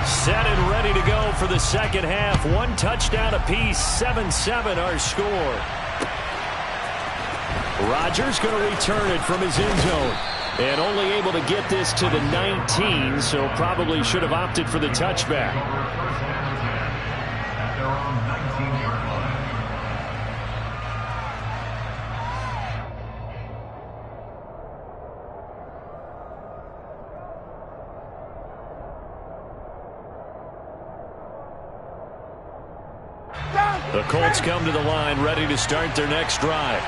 Set and ready to go for the second half. One touchdown apiece, 7-7 our score. Rodgers going to return it from his end zone. And only able to get this to the 19, so probably should have opted for the touchback. The Colts come to the line ready to start their next drive.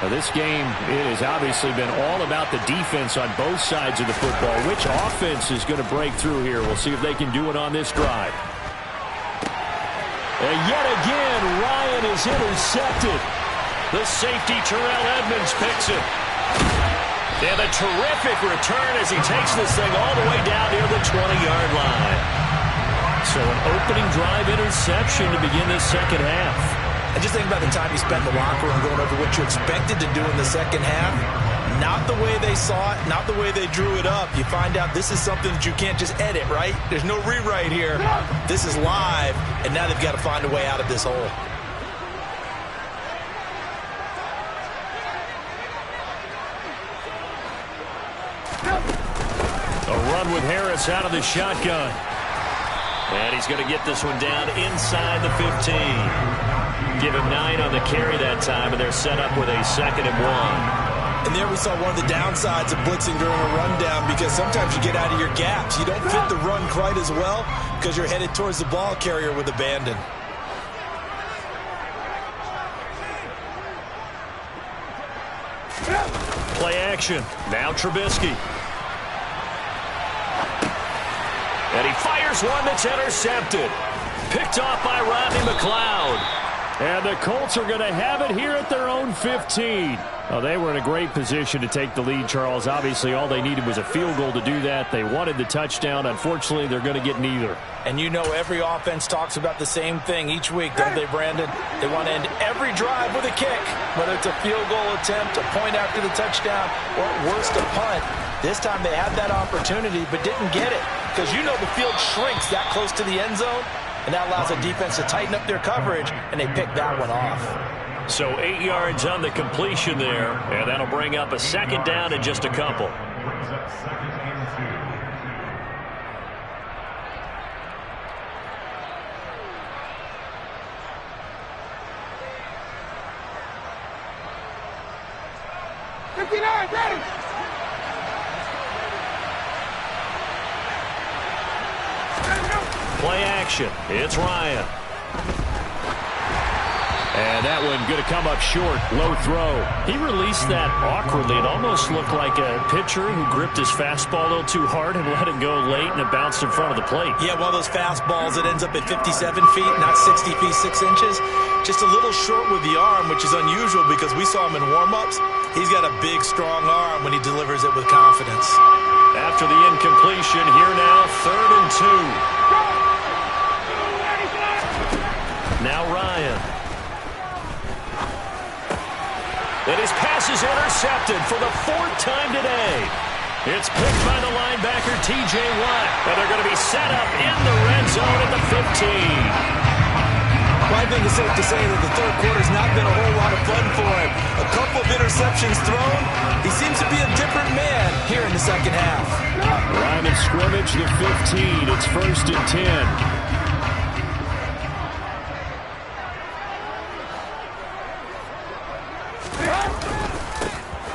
Now this game, it has obviously been all about the defense on both sides of the football. Which offense is going to break through here? We'll see if they can do it on this drive. And yet again, Ryan is intercepted. The safety, Terrell Edmonds, picks it. And a terrific return as he takes this thing all the way down near the 20-yard line. So an opening drive interception to begin this second half. And just think about the time you spent in the locker room going over what you expected to do in the second half. Not the way they saw it, not the way they drew it up. You find out this is something that you can't just edit, right? There's no rewrite here. This is live, and now they've got to find a way out of this hole. A run with Harris out of the shotgun. And he's going to get this one down inside the 15. Give him 9 on the carry that time, and they're set up with a 2nd and 1. And there we saw one of the downsides of blitzing during a rundown, because sometimes you get out of your gaps. You don't fit the run quite as well because you're headed towards the ball carrier with abandon. Play action. Now Trubisky. And he fires one that's intercepted. Picked off by Rodney McLeod. And the Colts are going to have it here at their own 15. Well, they were in a great position to take the lead, Charles. Obviously, all they needed was a field goal to do that. They wanted the touchdown. Unfortunately, they're going to get neither. And you know every offense talks about the same thing each week, don't they, Brandon? They want to end every drive with a kick, whether it's a field goal attempt, a point after the touchdown, or at worst, a punt. This time they had that opportunity but didn't get it, because you know the field shrinks that close to the end zone. And that allows the defense to tighten up their coverage, and they pick that one off. So 8 yards on the completion there, and that'll bring up a 2nd down in just a couple. Play action. It's Ryan. And that one going to come up short. Low throw. He released that awkwardly. It almost looked like a pitcher who gripped his fastball a little too hard and let it go late, and it bounced in front of the plate. Yeah, one of those fastballs that ends up at 57 feet, not 60 feet, 6 inches. Just a little short with the arm, which is unusual because we saw him in warm-ups. He's got a big, strong arm when he delivers it with confidence. After the incompletion, here now, 3rd and 2. Now Ryan. And his pass is intercepted for the 4th time today. It's picked by the linebacker, T.J. Watt. And they're going to be set up in the red zone at the 15. Well, I think it's safe to say that the third quarter's not been a whole lot of fun for him. A couple of interceptions thrown. He seems to be a different man here in the second half. Line of scrimmage, the 15. It's 1st and 10.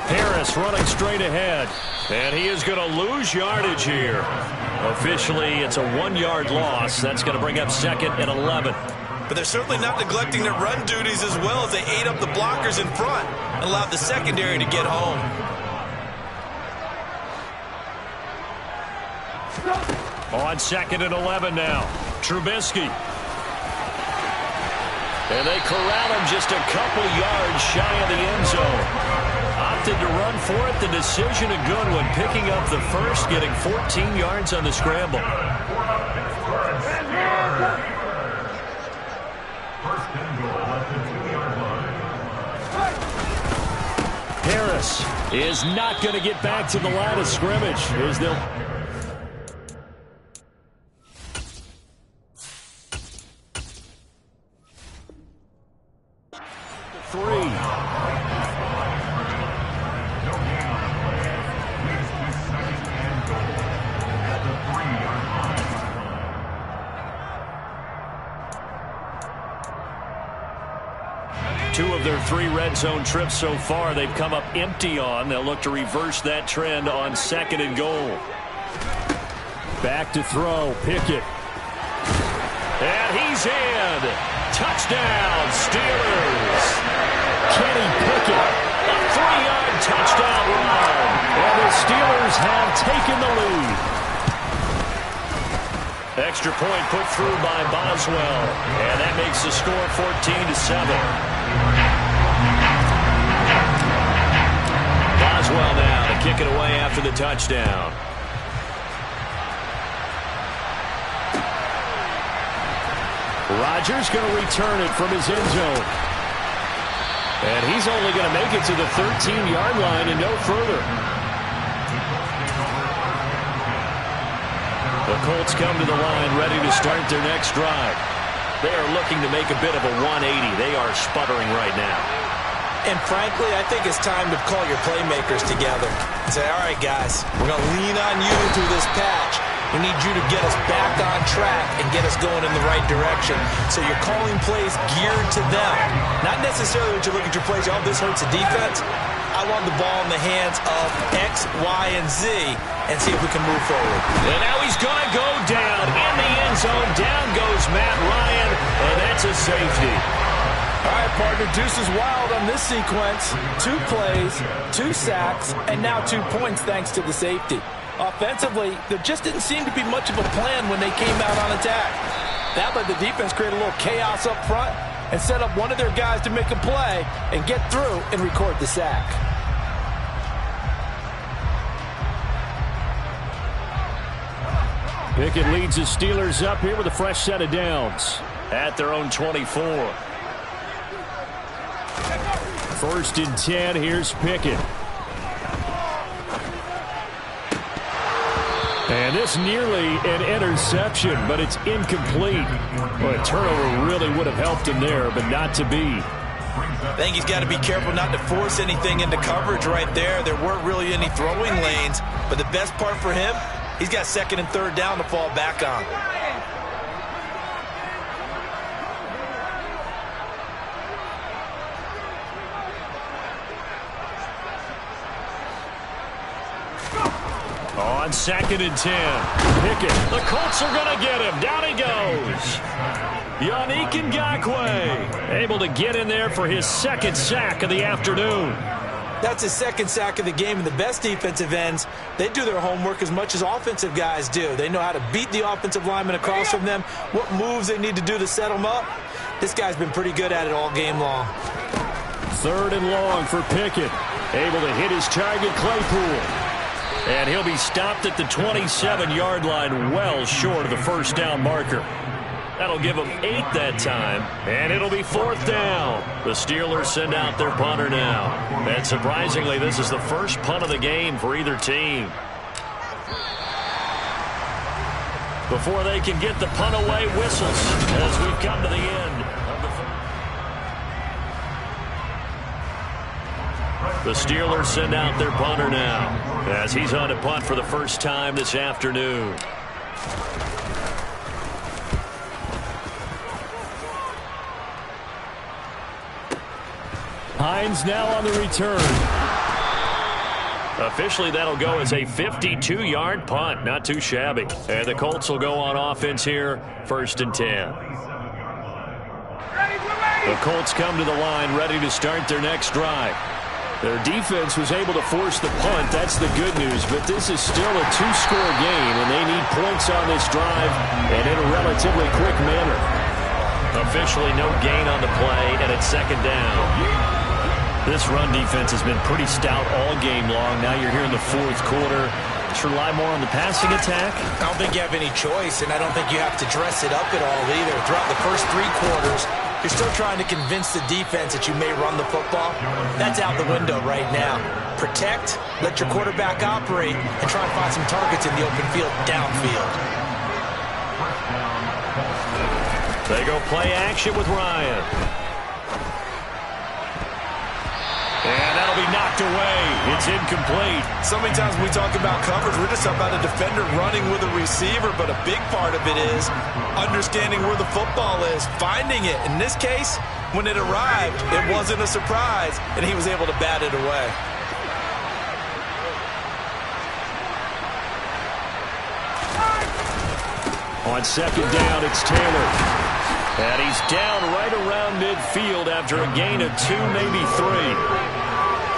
Harris running straight ahead. And he is going to lose yardage here. Officially, it's a 1-yard loss. That's going to bring up 2nd and 11. But they're certainly not neglecting their run duties as well as they ate up the blockers in front and allowed the secondary to get home. On 2nd and 11 now. Trubisky. And they corral him just a couple yards shy of the end zone. Opted to run for it. The decision a good one. Picking up the first, getting 14 yards on the scramble. Harris is not going to get back to the line of scrimmage. As they'll... Two of their 3 red zone trips so far, they've come up empty on. They'll look to reverse that trend on 2nd and goal. Back to throw, Pickett. And he's in. Touchdown, Steelers. Kenny Pickett, a 3-yard touchdown run. And the Steelers have taken the lead. Extra point put through by Boswell. And that makes the score 14-7. Boswell now to kick it away after the touchdown. Rodgers going to return it from his end zone. And he's only going to make it to the 13-yard line and no further. The Colts come to the line ready to start their next drive. They are looking to make a bit of a 180. They are sputtering right now. And frankly, I think it's time to call your playmakers together and say, all right, guys, we're going to lean on you through this patch. We need you to get us back on track and get us going in the right direction. So you're calling plays geared to them. Not necessarily that you look at your plays, oh, this hurts the defense. I want the ball in the hands of X, Y, and Z and see if we can move forward. And now he's going to go down in the end zone. Down goes Matt Ryan, and that's a safety. All right, partner, deuce is wild on this sequence. 2 plays, 2 sacks, and now 2 points thanks to the safety. Offensively, there just didn't seem to be much of a plan when they came out on attack. That let the defense create a little chaos up front and set up one of their guys to make a play and get through and record the sack. Pickett leads the Steelers up here with a fresh set of downs. At their own 24. 1st and 10, here's Pickett. And this nearly an interception, but it's incomplete. Well, a turnover really would have helped him there, but not to be. I think he's got to be careful not to force anything into coverage right there. There weren't really any throwing lanes, but the best part for him, he's got 2nd and 3rd down to fall back on. On 2nd and 10. Pickett. The Colts are going to get him. Down he goes. Yannick Ngakoue able to get in there for his 2nd sack of the afternoon. That's his 2nd sack of the game, and the best defensive ends, they do their homework as much as offensive guys do. They know how to beat the offensive lineman across from them, what moves they need to do to set them up. This guy's been pretty good at it all game long. 3rd and long for Pickett. Able to hit his target, Claypool. And he'll be stopped at the 27-yard line, well short of the 1st down marker. That'll give them 8 that time, and it'll be 4th down. The Steelers send out their punter now. And surprisingly, this is the first punt of the game for either team. Before they can get the punt away, whistles as we've come to the end of the Steelers send out their punter now as he's on to punt for the first time this afternoon. Hines now on the return. Officially, that'll go as a 52-yard punt. Not too shabby. And the Colts will go on offense here, 1st and 10. The Colts come to the line ready to start their next drive. Their defense was able to force the punt. That's the good news. But this is still a 2-score game, and they need points on this drive and in a relatively quick manner. Officially no gain on the play, and it's 2nd down. This run defense has been pretty stout all game long. Now you're here in the fourth quarter. Should rely more on the passing attack? I don't think you have any choice, and I don't think you have to dress it up at all either. Throughout the first 3 quarters, you're still trying to convince the defense that you may run the football. That's out the window right now. Protect, let your quarterback operate, and try and find some targets in the open field downfield. They go play action with Ryan. And that'll be knocked away. It's incomplete. So many times when we talk about coverage, we're just talking about a defender running with a receiver, but a big part of it is understanding where the football is, finding it. In this case, when it arrived, it wasn't a surprise, and he was able to bat it away. On second down, it's Taylor. And he's down right around midfield after a gain of 2, maybe 3.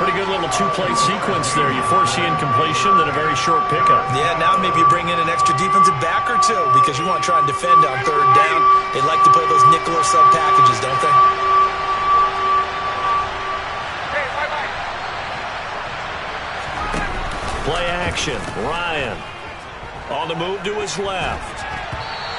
Pretty good little 2-play sequence there. You force the incompletion, then a very short pickup. Yeah, now maybe you bring in an extra defensive back or 2 because you want to try and defend on third down. They like to play those nickel or sub packages, don't they? Play action. Ryan on the move to his left.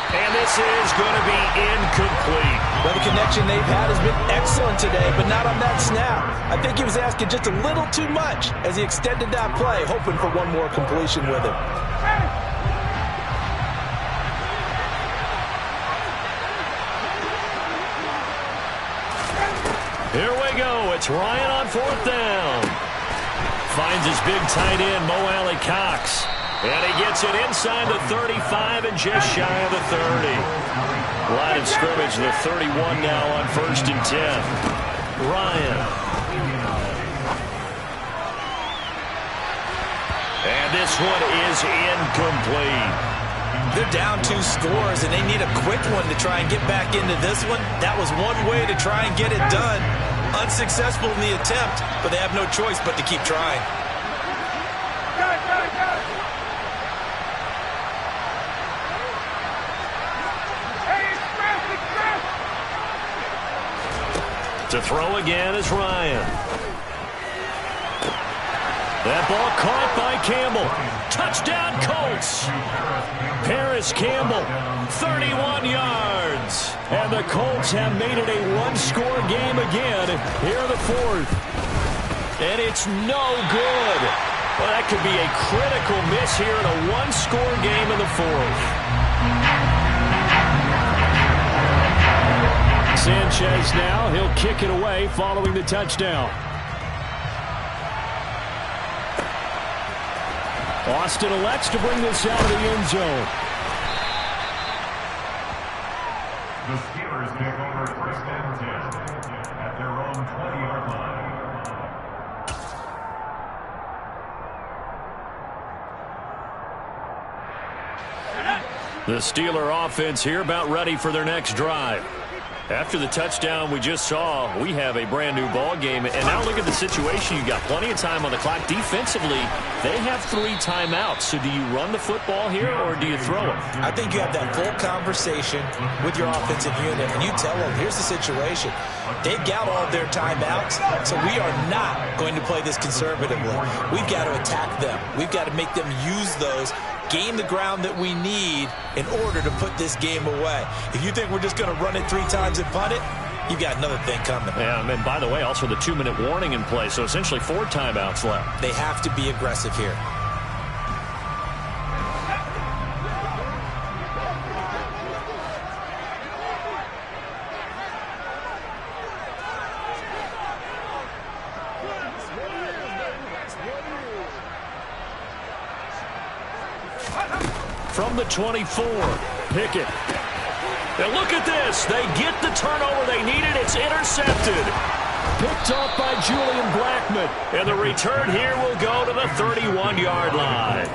And this is going to be incomplete. Well, the connection they've had has been excellent today, but not on that snap. I think he was asking just a little too much as he extended that play, hoping for one more completion with it. Here we go. It's Ryan on fourth down. Finds his big tight end, Mo Alley Cox. And he gets it inside the 35 and just shy of the 30. Line of scrimmage, the 31 now on 1st and 10. Ryan. And this one is incomplete. They're down 2 scores, and they need a quick one to try and get back into this one. That was one way to try and get it done. Unsuccessful in the attempt, but they have no choice but to keep trying. To throw again is Ryan. That ball caught by Campbell. Touchdown Colts. Paris Campbell, 31 yards. And the Colts have made it a 1-score game again here in the fourth. And it's no good. Well, that could be a critical miss here in a 1-score game in the fourth. Sanchez now, he'll kick it away following the touchdown. Austin elects to bring this out of the end zone. The Steelers take over 1st and 10 at their own 20-yard line. The Steeler offense here about ready for their next drive. After the touchdown we just saw, we have a brand new ball game. And now look at the situation. You got plenty of time on the clock. Defensively, they have 3 timeouts. So do you run the football here or do you throw it? I think you have that full conversation with your offensive unit, and you tell them, here's the situation. They've got all of their timeouts, so we are not going to play this conservatively. We've got to attack them. We've got to make them use those, gain the ground that we need in order to put this game away. If you think we're just going to run it 3 times and punt it, you've got another thing coming. Yeah, and by the way, also the 2-minute warning in play, so essentially 4 timeouts left. They have to be aggressive here. From the 24, Pickett. And look at this. They get the turnover they needed. It's intercepted. Picked off by Julian Blackmon. And the return here will go to the 31-yard line.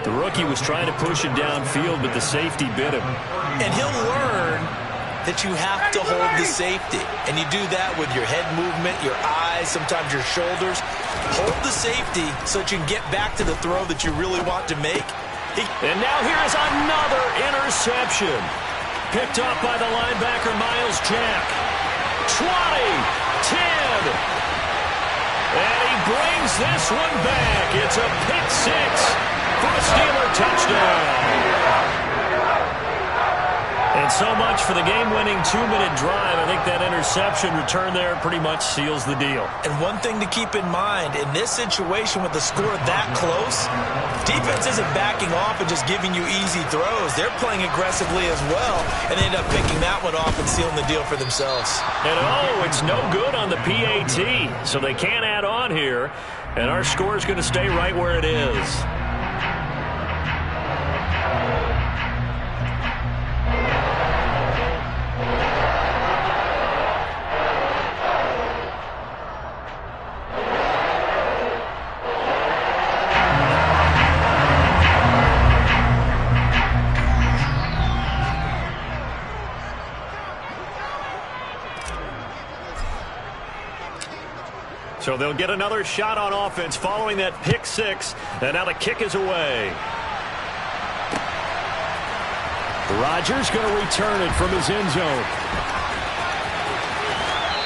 The rookie was trying to push it downfield, but the safety bit him. And he'll learn that you have to hold the safety. And you do that with your head movement, your eyes, sometimes your shoulders. Hold the safety so that you can get back to the throw that you really want to make. And now here's another interception. Picked up by the linebacker, Miles Jack. 20, 10. And he brings this one back. It's a pick six for a Steeler touchdown. And so much for the game-winning 2-minute drive. I think that interception return there pretty much seals the deal. And one thing to keep in mind, in this situation with the score that close, defense isn't backing off and just giving you easy throws. They're playing aggressively as well, and they end up picking that one off and sealing the deal for themselves. And it's no good on the PAT, so they can't add on here, and our score is going to stay right where it is. So they'll get another shot on offense following that pick six. And now the kick is away. Rodgers going to return it from his end zone.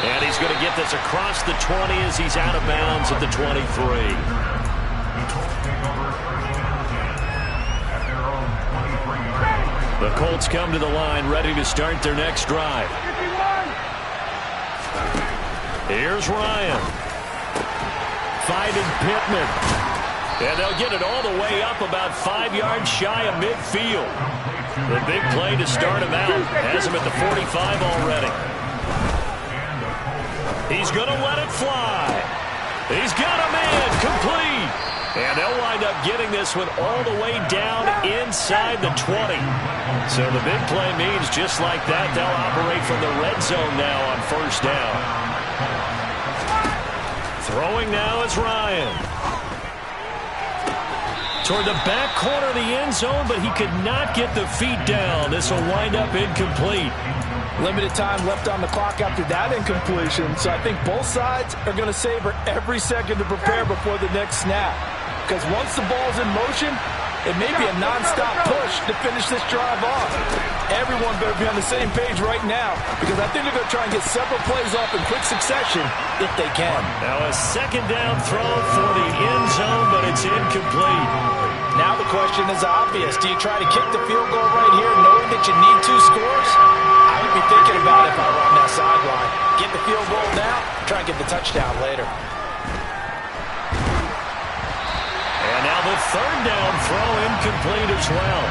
And he's going to get this across the 20 as he's out of bounds at the 23. The Colts come to the line ready to start their next drive. Here's Ryan. Finding Pittman. And they'll get it all the way up about 5 yards shy of midfield. The big play to start him out. Has him at the 45 already. He's going to let it fly. He's got a man complete. And they'll wind up getting this one all the way down inside the 20. So the big play means just like that, they'll operate from the red zone now on first down. Throwing now is Ryan. Toward the back corner of the end zone, but he could not get the feet down. This will wind up incomplete. Limited time left on the clock after that incompletion, so I think both sides are going to savor every second to prepare before the next snap. Because once the ball's in motion, it may be a non-stop push to finish this drive off. Everyone better be on the same page right now, because I think they're going to try and get several plays off in quick succession if they can. Now a second down throw for the end zone, but it's incomplete. Now the question is obvious. Do you try to kick the field goal right here knowing that you need 2 scores? I would be thinking about it if I were on that sideline. Get the field goal now, try and get the touchdown later. And now the third down throw incomplete as well.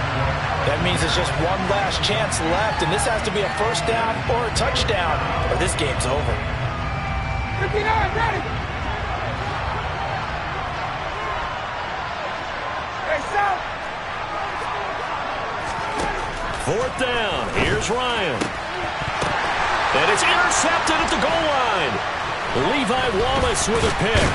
That means it's just one last chance left, and this has to be a first down or a touchdown, or this game's over. 59, ready! Hey, stop! Fourth down. Here's Ryan. And it's intercepted at the goal line. Levi Wallace with a pick.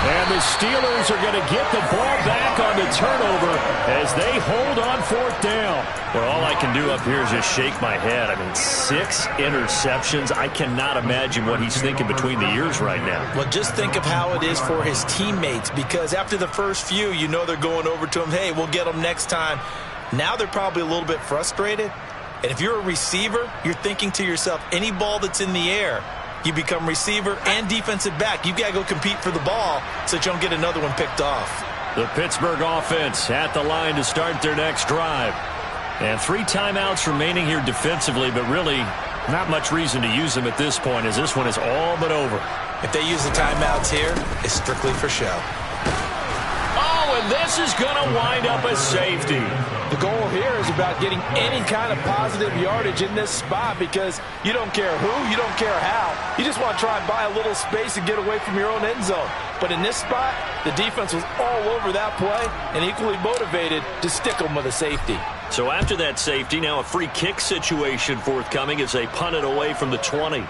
And the Steelers are going to get the ball back on the turnover as they hold on fourth down. Well, all I can do up here is just shake my head. I mean, 6 interceptions. I cannot imagine what he's thinking between the ears right now. Well, just think of how it is for his teammates, because after the first few, you know they're going over to him, hey, we'll get them next time. Now they're probably a little bit frustrated. And if you're a receiver, you're thinking to yourself, any ball that's in the air, you become receiver and defensive back. You've got to go compete for the ball so that you don't get another one picked off. The Pittsburgh offense at the line to start their next drive. And 3 timeouts remaining here defensively, but really not much reason to use them at this point as this one is all but over. If they use the timeouts here, it's strictly for show. Oh, and this is going to wind up a safety. The goal here is about getting any kind of positive yardage in this spot, because you don't care who, you don't care how. You just want to try and buy a little space and get away from your own end zone. But in this spot, the defense was all over that play and equally motivated to stick them with a safety. So after that safety, now a free kick situation forthcoming as they punt it away from the 20.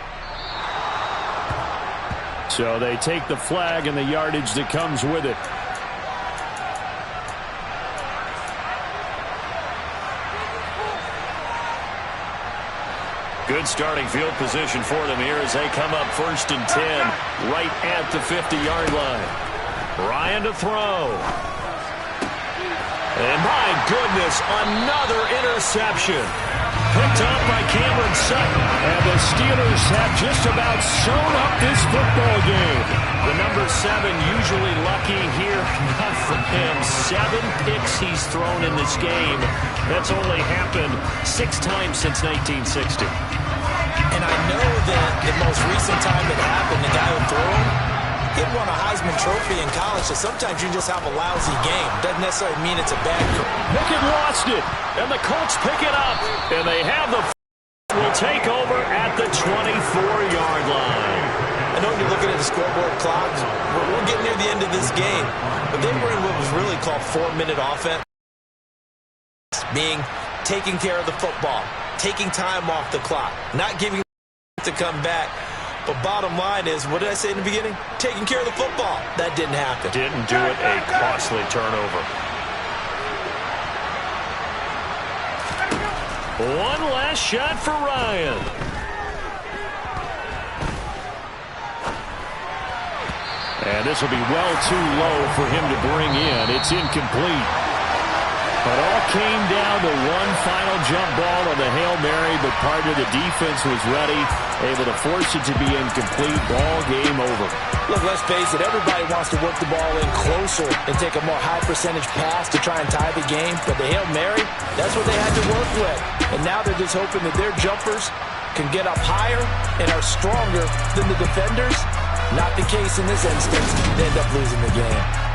So they take the flag and the yardage that comes with it. Good starting field position for them here as they come up 1st and 10 right at the 50-yard line. Ryan to throw. And my goodness, another interception. picked up by Cameron Sutton. And the Steelers have just about sewn up this football game. The number 7 usually lucky here. Not for him. 7 picks he's thrown in this game. That's only happened 6 times since 1960. And I know that the most recent time it happened, the guy who threw him, he won a Heisman Trophy in college, so sometimes you just have a lousy game. Doesn't necessarily mean it's a bad career. Pickett lost it, and the Colts pick it up, and they have the will take over at the 24-yard line. I know when you're looking at the scoreboard clock, we're getting near the end of this game, but they were in what was really called 4-minute offense, being taking care of the football, taking time off the clock, not giving to come back. But bottom line is, what did I say in the beginning? Taking care of the football. That didn't happen. Didn't do it. A costly turnover. One last shot for Ryan. And this will be well too low for him to bring in. It's incomplete. But all came down to one final jump ball on the Hail Mary, but part of the defense was ready, able to force it to be incomplete. Ball game over. Look, let's face it, everybody wants to work the ball in closer and take a more high percentage pass to try and tie the game. But the Hail Mary, that's what they had to work with. And now they're just hoping that their jumpers can get up higher and are stronger than the defenders. Not the case in this instance. They end up losing the game.